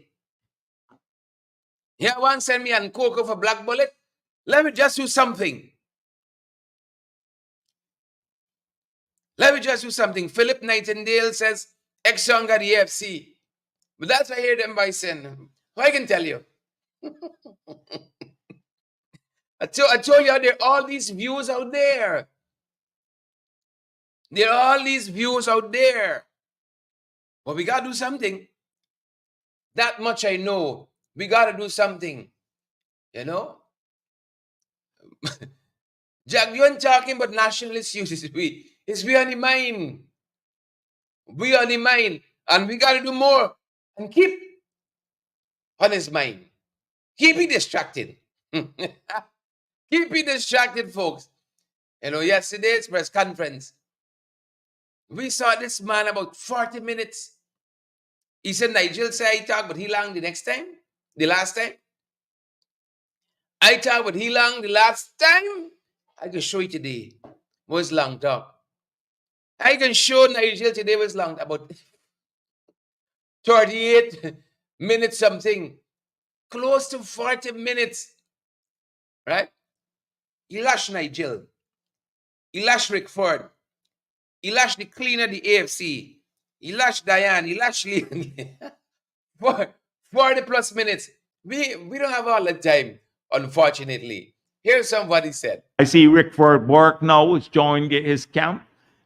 Y'all want to send me and cocoa for black bullet? Let me just do something. Let me just do something. Philip Nightingale says, Exxon got the AFC. But that's what I hear them by saying. Well, I can tell you. I told you there are all these views out there. There are all these views out there. But we got to do something. That much I know. We got to do something. You know? Jack, you ain't talking about nationalist uses. It's we on the mind. We on the mind. And we got to do more. And keep on his mind. Keep it distracted. Keep it distracted, folks. You know, yesterday's press conference, we saw this man about 40 minutes. He said Nigel said I talk, but he long the next time, the last time. I talk, but he long the last time. I can show you today was long talk. I can show Nigel today was long, about 38 minutes something. Close to 40 minutes. Right? He lashed Nigel. He lashed Rick Ford. He lashed the cleaner, the AFC. He lashed Diane. He lashed Lee. For 40 plus minutes. We don't have all the time, unfortunately. Here's somebody said.
I see Rick Burke now has joined his camp.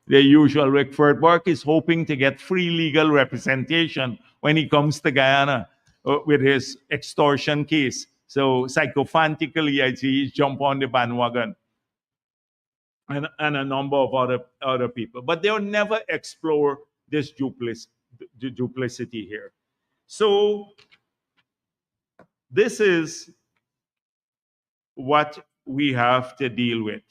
The usual Rick Burke is hoping to get free legal representation when he comes to Guyana with his extortion case. So psychophantically, I see he's jump on the bandwagon. And a number of other people. But they'll never explore this duplicity here. So this is what we have to deal with.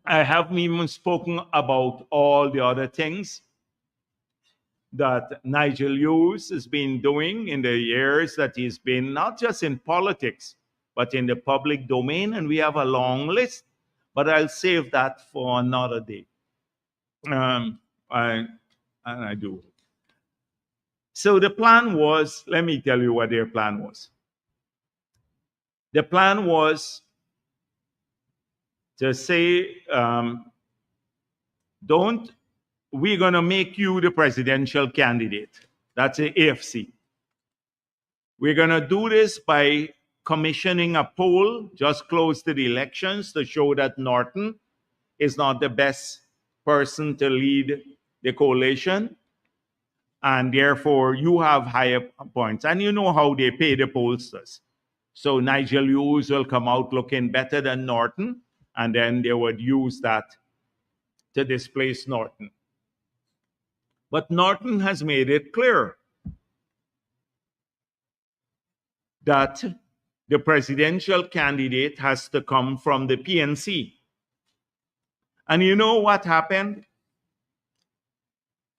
I haven't even spoken about all the other things that Nigel Hughes has been doing in the years that he's been not just in politics, but in the public domain. And we have a long list, but I'll save that for another day. I do. So the plan was, let me tell you what their plan was. The plan was to say, don't we're going to make you the presidential candidate. That's the AFC. We're going to do this by commissioning a poll just close to the elections to show that Norton is not the best person to lead the coalition. And therefore, you have higher points. And you know how they pay the pollsters. So Nigel Hughes will come out looking better than Norton, and then they would use that to displace Norton. But Norton has made it clear that the presidential candidate has to come from the PNC. And you know what happened?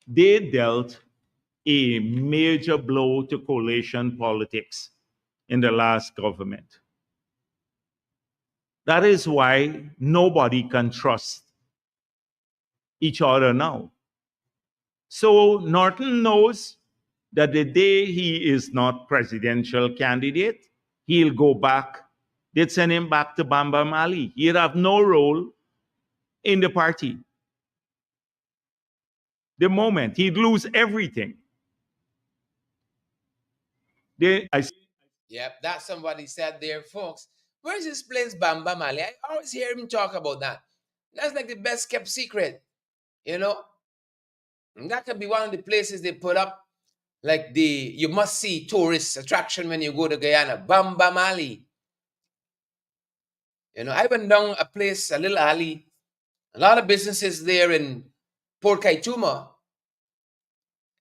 They dealt a major blow to coalition politics in the last government. That is why nobody can trust each other now. So Norton knows that the day he is not presidential candidate, he'll go back. They'd send him back to Bamba Mali. He'd have no role in the party. The moment he'd lose everything.
Yep, that's somebody said there, folks. Where's this place, Bamba Mali? I always hear him talk about that. That's like the best kept secret, you know? And that could be one of the places they put up, like the you must see tourist attraction when you go to Guyana, Bamba Mali. You know, I went down a place, a little alley, a lot of businesses there in Port Kaituma.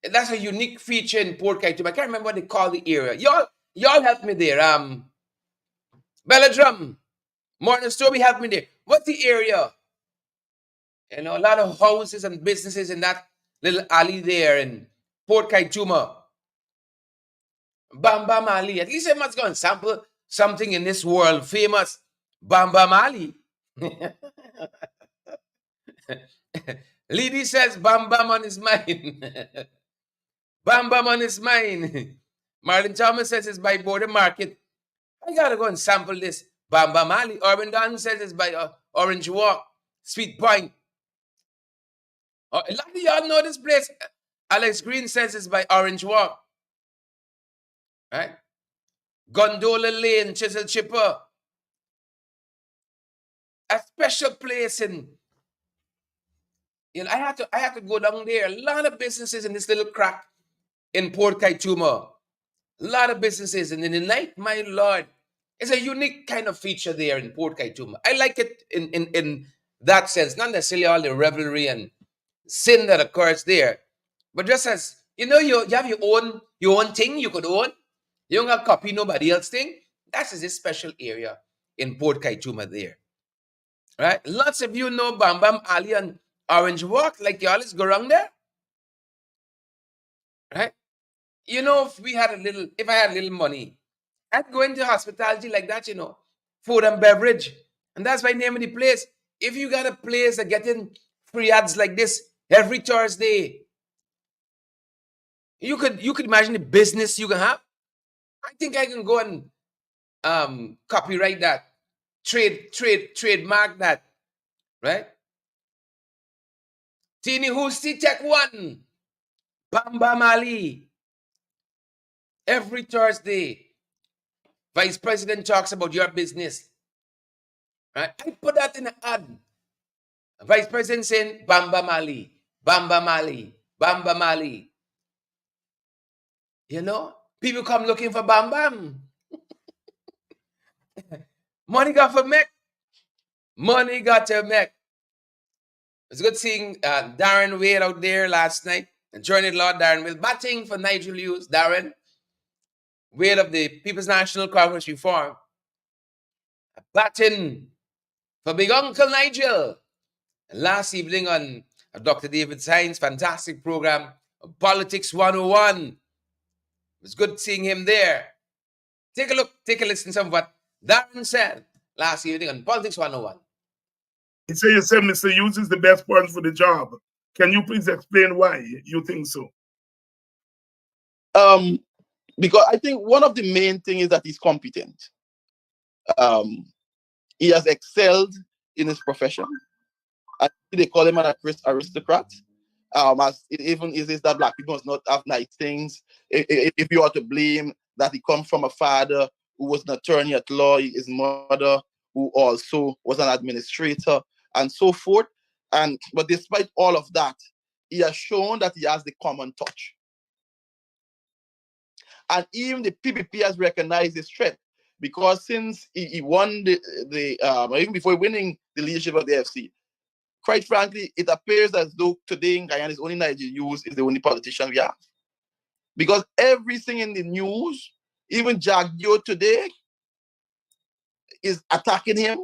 And that's a unique feature in Port Kaituma. I can't remember what they call the area. Y'all help me there. Belladrum, Morton Story help me there. What's the area? You know, a lot of houses and businesses in that little alley there in Port Kaituma. Bamba Mali. At least I must go and sample something in this world famous. Bamba Mali. Lady says Bamba Man is mine. Bamba Man is mine. Marlon Thomas says it's by Border Market. I gotta go and sample this. Bamba Mali. Urban Don says it's by Orange Walk, Sweet Point. A lot of y'all know this place. Alex Green says it's by Orange Walk. Right? Gondola Lane, Chisel Chipper. A special place in, you know, I had to go down there. A lot of businesses in this little crack in Port Kaituma. A lot of businesses. And in the night, my Lord, it's a unique kind of feature there in Port Kaituma. I like it in that sense. Not necessarily all the revelry and sin that occurs there. But just as, you know, you have your own thing you could own. You don't have copy nobody else thing. That's this special area in Port Kaituma there. Right? Lots of you know Bam Bam Ali and Orange Walk, like you always go around there. Right? You know, if I had a little money, I'd go into hospitality like that, you know, food and beverage. And that's my name of the place. If you got a place that getting free ads like this every Thursday, you could imagine the business you can have. I think I can go and copyright that, trademark that, right? Tini Husti Tech One, Bamba Mali. Every Thursday, Vice President talks about your business. Right? I put that in an ad. Vice President saying Bamba Mali, Bamba Mali, Bamba Mali. You know, people come looking for Bam Bam. Money got to make. Money got to make. It's good seeing Darren Wade out there last night. Journey Lord Darren Wade batting for Nigel Hughes. Darren Wade of the People's National Congress Reform. Batting for Big Uncle Nigel. Last evening on Dr. David Science, fantastic program, Politics 101. It was good seeing him there. Take a look, take a listen to some of what Darren said last evening on Politics 101.
He said you said Mr. Hughes is the best person for the job. Can you please explain why you think so?
Because I think one of the main things is that he's competent. He has excelled in his profession. I think they call him an aristocrat. as it even is that black people must not have nice things. If you are to blame that he comes from a father who was an attorney at law, his mother who also was an administrator, and so forth. But despite all of that, he has shown that he has the common touch. And even the PPP has recognized his threat, because since he won even before winning the leadership of the FC, quite frankly, it appears as though today in Guyana, only Nigel Hughes is the only politician we have. Because everything in the news, even Jagyo today, is attacking him.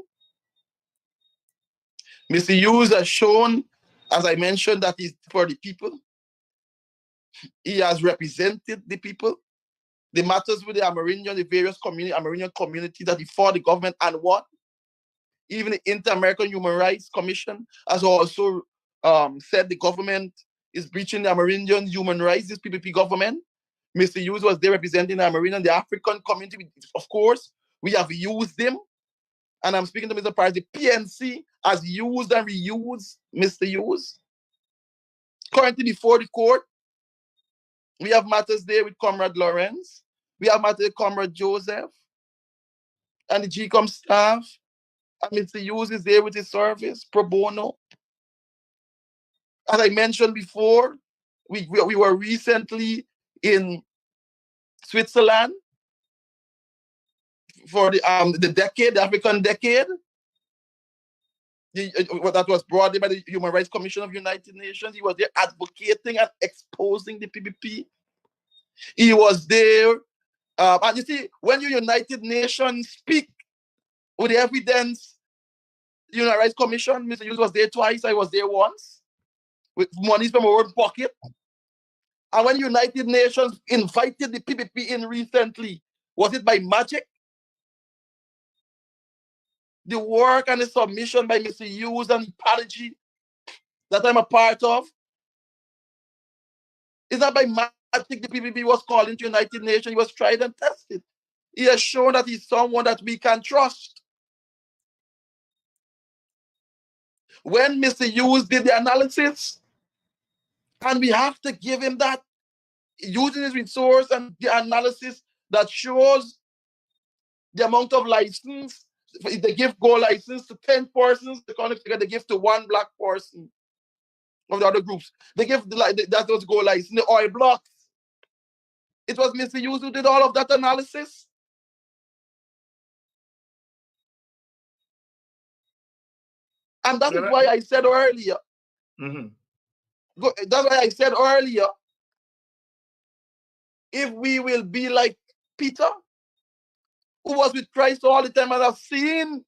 Mr. Hughes has shown, as I mentioned, that he's for the people. He has represented the people. The matters with the Amerindian, the various Amerindian communities that he fought the government and won. Even the Inter-American Human Rights Commission has also said the government is breaching the Amerindian human rights, this PPP government. Mr. Hughes was there representing the Amerindian, the African community, of course. We have used him. And I'm speaking to Mr. Paris. The PNC has used and reused Mr. Hughes. Currently before the court, we have matters there with Comrade Lawrence. We have matters with Comrade Joseph and the GCOM staff. And Mr. Hughes is there with his service, pro bono. As I mentioned before, we were recently in Switzerland for the decade, the African decade. That was brought in by the Human Rights Commission of the United Nations. He was there advocating and exposing the PPP. He was there. And you see, when the United Nations speak with the evidence, the Human Rights Commission, Mr. Hughes was there twice. I was there once with money from our own pocket. And when the United Nations invited the PPP in recently, was it by magic? The work and the submission by Mr. Hughes and Apology that I'm a part of, is not by magic the PPP was called into United Nations. He was tried and tested. He has shown that he's someone that we can trust. When Mr. Hughes did the analysis, and we have to give him that, using his resource and the analysis that shows the amount of license. If they give gold license to 10 persons, the economic figure they give to one black person of the other groups. They give that was gold license, the oil blocks. It was Mr. Hughes who did all of that analysis. And that is why I said earlier. That's why I said earlier, if we will be like Peter, who was with Christ all the time and have seen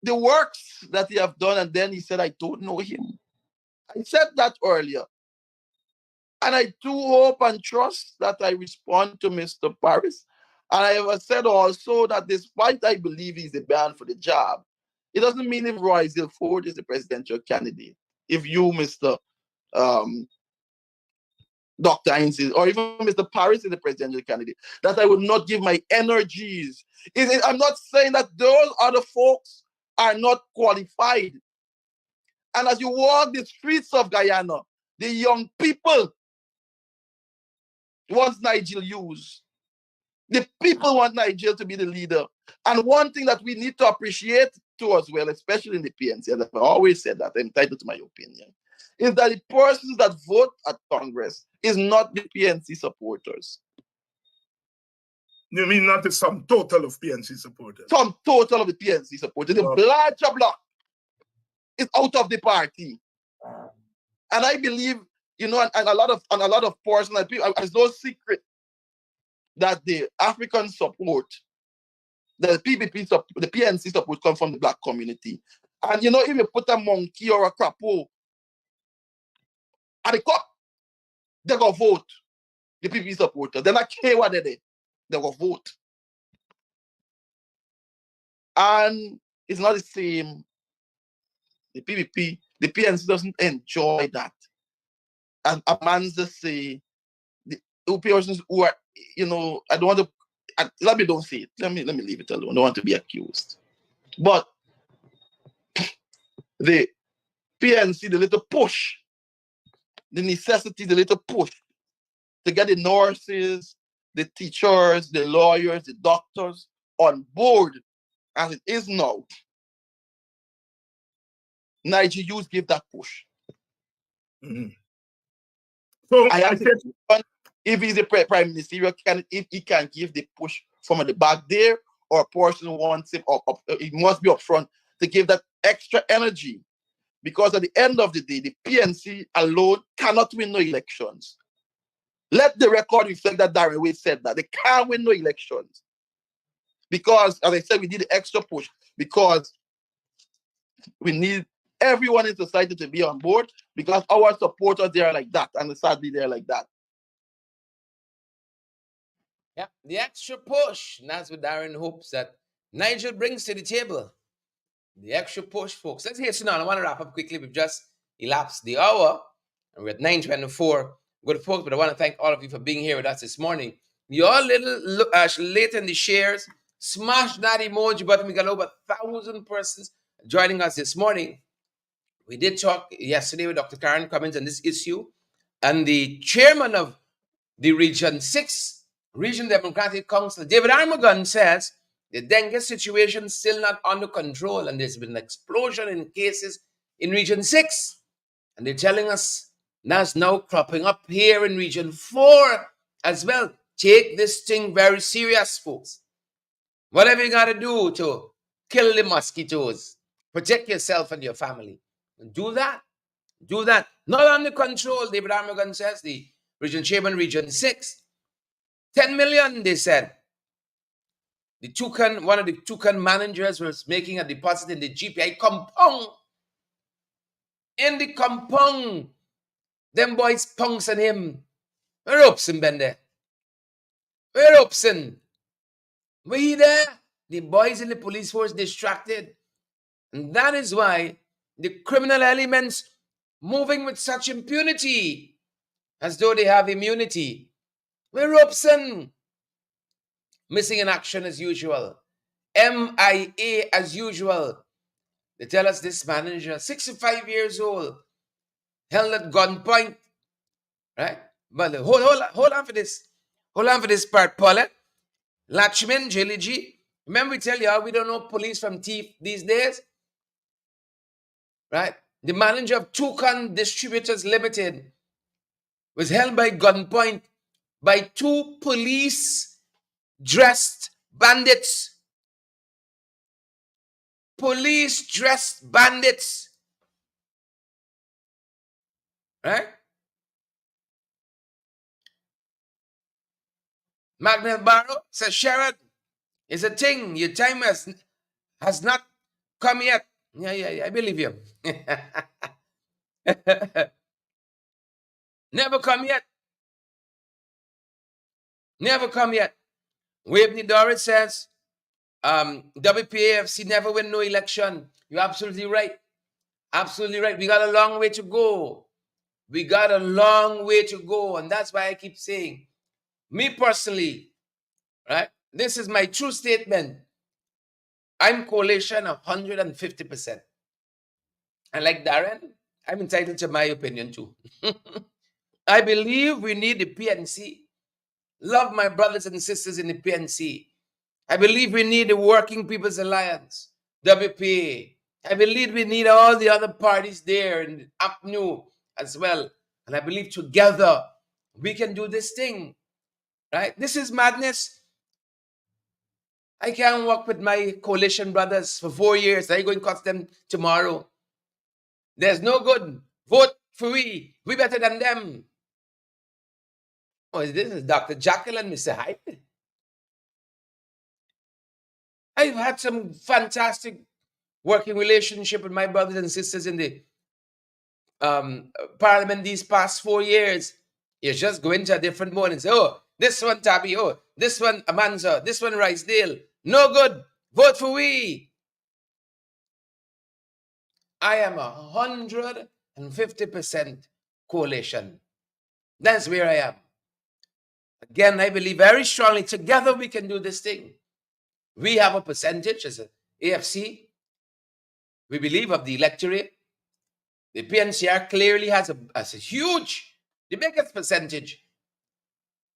the works that he have done, and then he said, I don't know him. I said that earlier. And I do hope and trust that I respond to Mr. Paris. And I have said also that despite I believe he's the man for the job, it doesn't mean if Roy Zilford is the presidential candidate. If you, Mr. Dr. Hines, or even Mr. Paris is the presidential candidate, that I would not give my energies. I'm not saying that those other folks are not qualified. And as you walk the streets of Guyana, the young people want Nigel Hughes. The people want Nigel to be the leader. And one thing that we need to appreciate too as well, especially in the PNC, as I've always said that, I'm entitled to my opinion, is that the persons that vote at Congress is not the PNC supporters.
You mean not the sum total of PNC supporters?
Sum total of the PNC supporters. The larger block is out of the party. And I believe, and a lot of persons, there's no secret that the African support, the PPP support, the PNC support come from the black community. And if you put a monkey or a crapo at the cup, they go vote. The PPP supporters. They're not care what they did. They go vote. And it's not the same. The PPP, the PNC doesn't enjoy that. And Amanda say, the persons who are, I don't want to, let me don't say it. Let me leave it alone. I don't want to be accused. But the PNC, the little push the necessity, the little push to get the nurses, the teachers, the lawyers, the doctors on board as it is now. Niger youth give that push.
Mm-hmm. So
I asked if he's the prime ministerial candidate, if he can give the push from the back there, or a person who wants him up, he must be up front to give that extra energy. Because at the end of the day, the PNC alone cannot win no elections. Let the record reflect that Darren Wade said that. They can't win no elections. Because, as I said, we need the extra push. Because we need everyone in society to be on board, because our supporters, they are like that. And sadly, they're like that.
Yeah, the extra push. And that's what Darren hopes that Nigel brings to the table. The extra push, folks. Let's hear now. I want to wrap up quickly. We've just elapsed the hour, and we're at 9:24. Good folks, but I want to thank all of you for being here with us this morning. You're a little late in the shares. Smash that emoji button. We got over 1,000 persons joining us this morning. We did talk yesterday with Dr. Karen Cummins on this issue, and the chairman of the Region 6 Region Democratic Council, David Armagon, says the dengue situation is still not under control, and there's been an explosion in cases in Region 6. And they're telling us that's now cropping up here in Region 4 as well. Take this thing very serious, folks. Whatever you got to do to kill the mosquitoes, protect yourself and your family. Do that. Do that. Not under control, David Armagon says, the region chairman, Region 6. 10 million, they said. One of the Toucan managers was making a deposit in the GPI compound. In the compound, them boys punks on him. Where Upson been there? Where Upson? Were he there? The boys in the police force distracted. And that is why the criminal elements moving with such impunity, as though they have immunity. Where Upson? Missing in action as usual. MIA as usual. They tell us this manager, 65 years old, held at gunpoint. Right? But hold on for this. Hold on for this part, Paulette. Lachman, Jeliji. Remember we tell you how we don't know police from thief these days? Right? The manager of Toucan Distributors Limited was held by gunpoint by two police-dressed bandits. Police-dressed bandits. Right? Magnell Barrow says, Sherrod, it's a thing. Your time has not come yet. Yeah, I believe you. Never come yet. Never come yet. Waveney Doris says, WPAFC never win no election. You're absolutely right. Absolutely right. We got a long way to go. We got a long way to go. And that's why I keep saying, me personally, right? This is my true statement. I'm coalition 150%. And like Darren, I'm entitled to my opinion too. I believe we need the PNC. Love my brothers and sisters in the PNC. I believe we need the Working People's Alliance, WPA. I believe we need all the other parties there in APNU as well. And I believe together we can do this thing. Right? This is madness. I can't work with my coalition brothers for 4 years. I'm going to cost them tomorrow. There's no good. Vote for we. We better than them. Oh, this is Dr. Jekyll and Mr. Hyde. I've had some fantastic working relationship with my brothers and sisters in the parliament these past 4 years. You just go into a different mode and say, oh, this one Tabby, oh, this one Amanza, this one Rice-Dale. No good. Vote for we. I am 150% coalition. That's where I am. Again, I believe very strongly together we can do this thing. We have a percentage as an AFC, we believe, of the electorate. The PNCR clearly has a huge, the biggest percentage.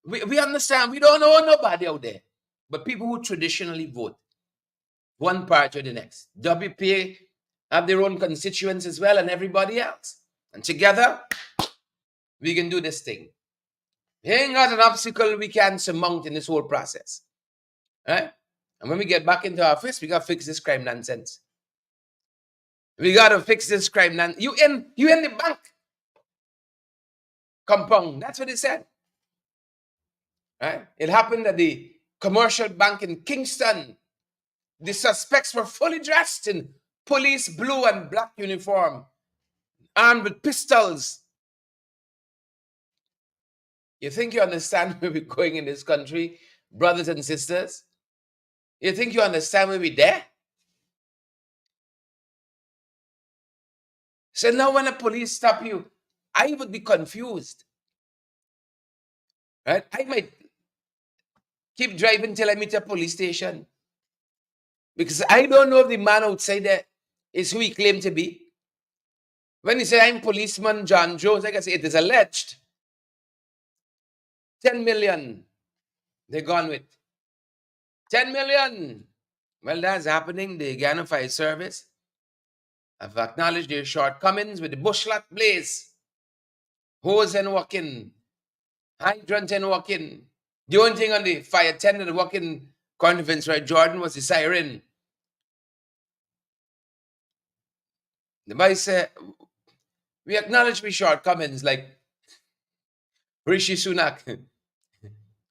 We understand, we don't know nobody out there, but people who traditionally vote, one party or the next. WPA have their own constituents as well, and everybody else. And together, we can do this thing. There ain't got an obstacle we can surmount in this whole process. Right? And when we get back into office, we got to fix this crime nonsense. We got to fix this crime nonsense. You in the bank compound. That's what they said. Right? It happened at the commercial bank in Kingston. The suspects were fully dressed in police blue and black uniform, armed with pistols. You think you understand where we're going in this country, brothers and sisters? You think you understand where we're there? So now when the police stop you, I would be confused. Right? I might keep driving till I meet a police station. Because I don't know if the man outside there is who he claimed to be. When he said, I'm policeman John Jones, like I say, it is alleged. 10 million they're gone with. 10 million. Well, that's happening. The Ghana Fire Service have acknowledged their shortcomings with the bushlight blaze. Hose and walking. Hydrant and walking. The only thing on the fire tender walking conference, right, Jordan, was the siren. The boy said, we acknowledge we shortcomings like Rishi Sunak.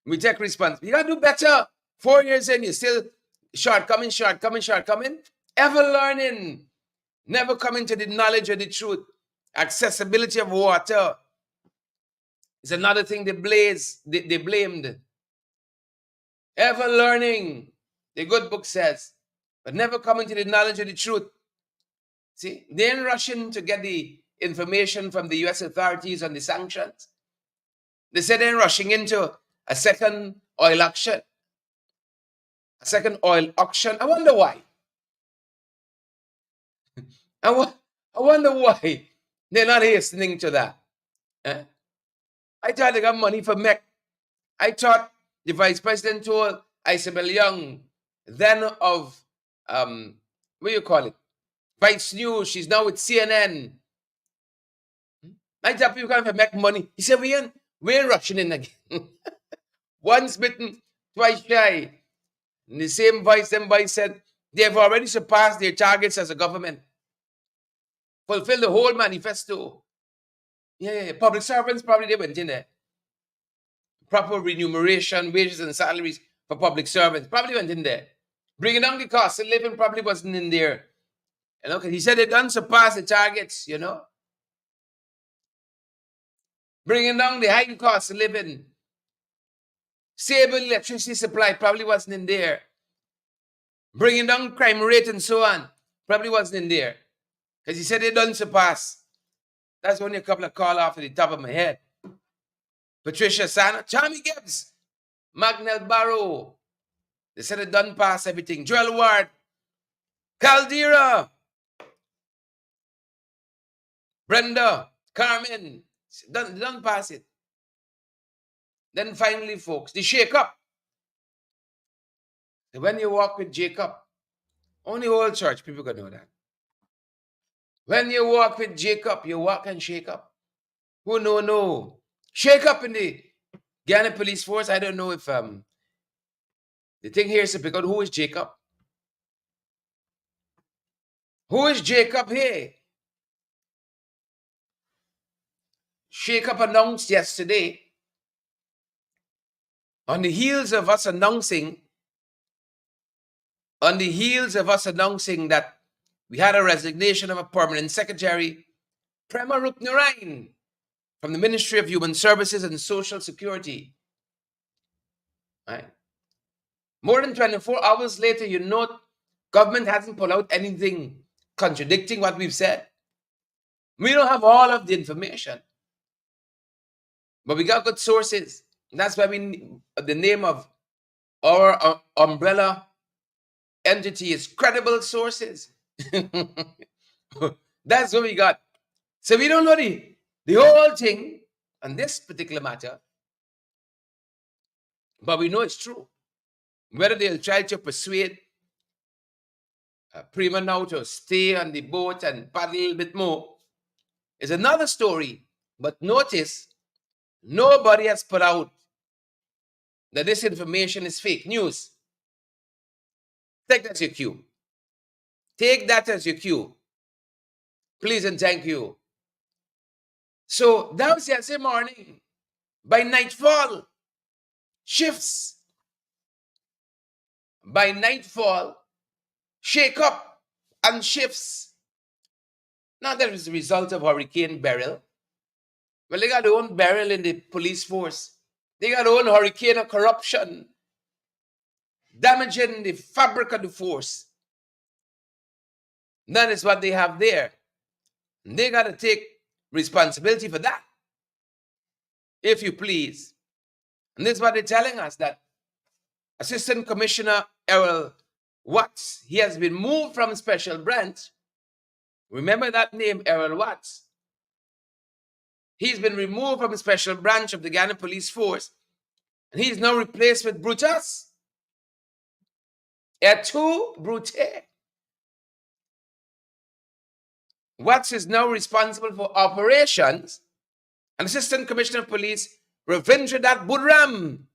We take response. You gotta do better. 4 years in, you still shortcoming. Ever learning. Never coming to the knowledge of the truth. Accessibility of water is another thing they blamed. Ever learning, the good book says, but never coming to the knowledge of the truth. See, they ain't rushing to get the information from the US authorities on the sanctions. They said they're rushing into a second oil auction. A second oil auction. I wonder why. I wonder why they're not hastening to that. I thought they got money for MEC. I thought the vice president told Isabel Young, then of, what do you call it? Vice News. She's now with CNN. I thought people can't make money. He said, we're rushing in again. Once bitten, twice shy. And the same voice, said, they have already surpassed their targets as a government. Fulfill the whole manifesto. Yeah. Public servants probably they went in there. Proper remuneration, wages and salaries for public servants probably went in there. Bringing down the cost of living probably wasn't in there. You know, because he said they done surpass the targets, you know. Bringing down the high cost of living. Stable electricity supply probably wasn't in there. Bringing down crime rate and so on probably wasn't in there. Because he said they done surpass. That's only a couple of call off the top of my head. Patricia Sana, Tommy Gibbs, Magnell Barrow. They said they done pass everything. Joel Ward, Caldera, Brenda, Carmen, done pass it. Then finally, folks, the shake up. When you walk with Jacob, only old church people can know that. When you walk with Jacob, you walk and shake up. Who no. Shake up in the Ghana Police Force. I don't know if the thing here is to pick out who is Jacob. Who is Jacob here? Shake up announced yesterday, on the heels of us announcing that we had a resignation of a permanent secretary, Prema Ruknarain, from the Ministry of Human Services and Social Security. Right? More than 24 hours later, you note government hasn't pulled out anything contradicting what we've said. We don't have all of the information, but we got good sources. And that's why the name of our umbrella entity is Credible Sources. That's what we got. So we don't know the whole thing on this particular matter, but we know it's true. Whether they'll try to persuade Prima now to stay on the boat and paddle a little bit more is another story. But notice, nobody has put out that this information is fake news. Take that as your cue. Take that as your cue. Please and thank you. So that was yesterday morning. By nightfall, shifts. By nightfall, shake up and shifts. Now that is the result of Hurricane Beryl. Well, they got their own Beryl in the police force. They got their own hurricane of corruption, damaging the fabric of the force. That is what they have there. And they got to take responsibility for that, if you please. And this is what they're telling us, that Assistant Commissioner Errol Watts, he has been moved from Special Branch. Remember that name, Errol Watts. He's been removed from a Special Branch of the Ghana Police Force, and he's now replaced with Brutus. Etu Brute. Watts is now responsible for operations, and Assistant Commissioner of Police Ravindra Budram,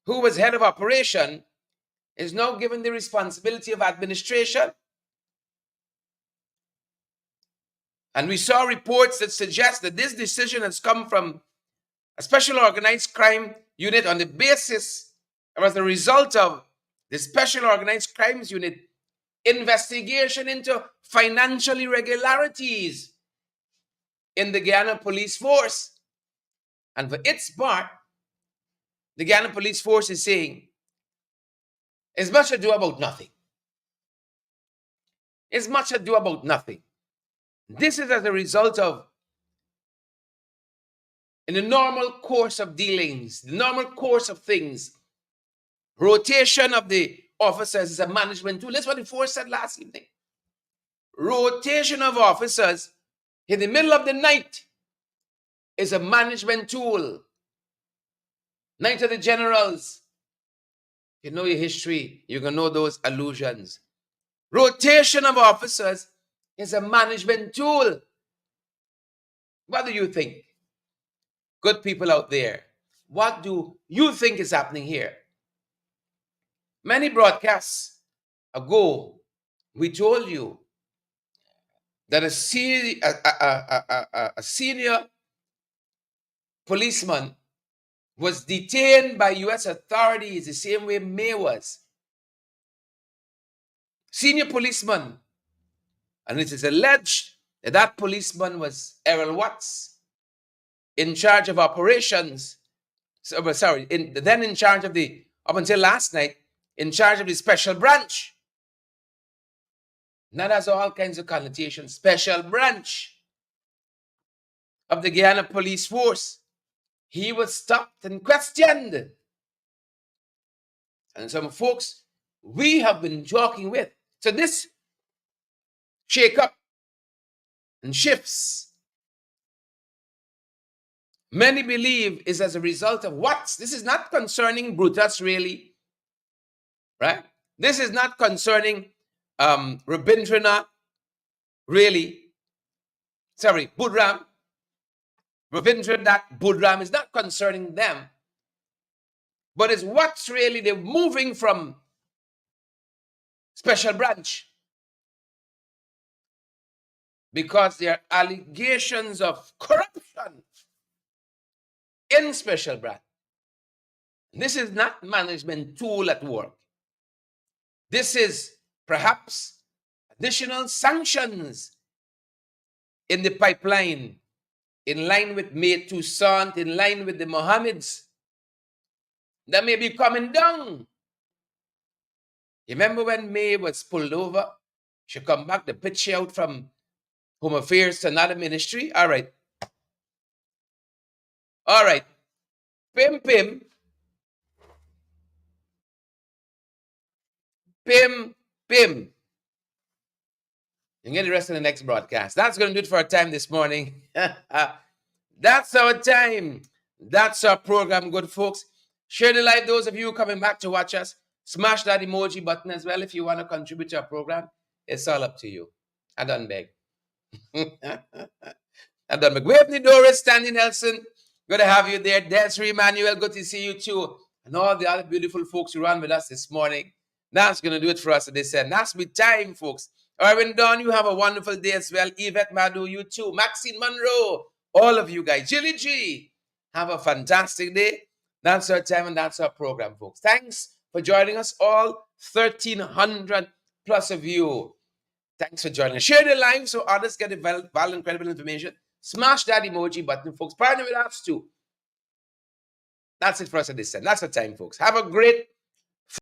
who was head of operation, is now given the responsibility of administration. And we saw reports that suggest that this decision has come from a special organized crime unit on the basis, or as a result of the special organized crimes unit investigation into financial irregularities in the Guyana Police Force. And for its part, the Guyana Police Force is saying, it's much ado about nothing. It's much ado about nothing. This is as a result of, in the normal course of dealings, the normal course of things, rotation of the officers is a management tool. That's what the force said last evening. Rotation of officers in the middle of the night is a management tool. Night of the Generals. You know your history, you can know those allusions. Rotation of officers is a management tool. What do you think? Good people out there, what do you think is happening here? Many broadcasts ago, we told you that a senior policeman was detained by U.S. authorities the same way May was. Senior policeman. And it is alleged that that policeman was Errol Watts, in charge of operations. Then in charge of the, up until last night, in charge of the special branch. Now that's all kinds of connotations. Special branch of the Guyana Police Force. He was stopped and questioned. And some folks we have been talking with. So this shake up and shifts, many believe, is as a result of what? This is not concerning Brutus, really. Right? This is not concerning Rabindranath, really. Sorry, Budram. Ravindra Budram is not concerning them. But it's what's really they're moving from special branch. Because there are allegations of corruption in special branch. This is not management tool at work. This is perhaps additional sanctions in the pipeline, in line with May Toussaint, in line with the Mohammeds, that may be coming down. You remember when May was pulled over? She come back, they pitch she out from Home Affairs to another ministry. All right. All right. Pim, pim. Pim, pim. and get the rest in the next broadcast. That's going to do it for our time this morning. That's our time. That's our program, good folks. Share the live, those of you coming back to watch us. Smash that emoji button as well if you want to contribute to our program. It's all up to you. I done beg. I done beg. Whitney Doris, Stanley Nelson, good to have you there. Desiree Emmanuel, good to see you too. And all the other beautiful folks who ran with us this morning. That's going to do it for us at this end. That's me time, folks. Irwin Dawn, you have a wonderful day as well. Yvette Madu, you too. Maxine Monroe, all of you guys. Jilly G, have a fantastic day. That's our time and that's our program, folks. Thanks for joining us all. 1,300 plus of you. Thanks for joining us. Share the live so others get the valuable and credible information. Smash that emoji button, folks. Partner with us too. That's it for us at this time. That's our time, folks. Have a great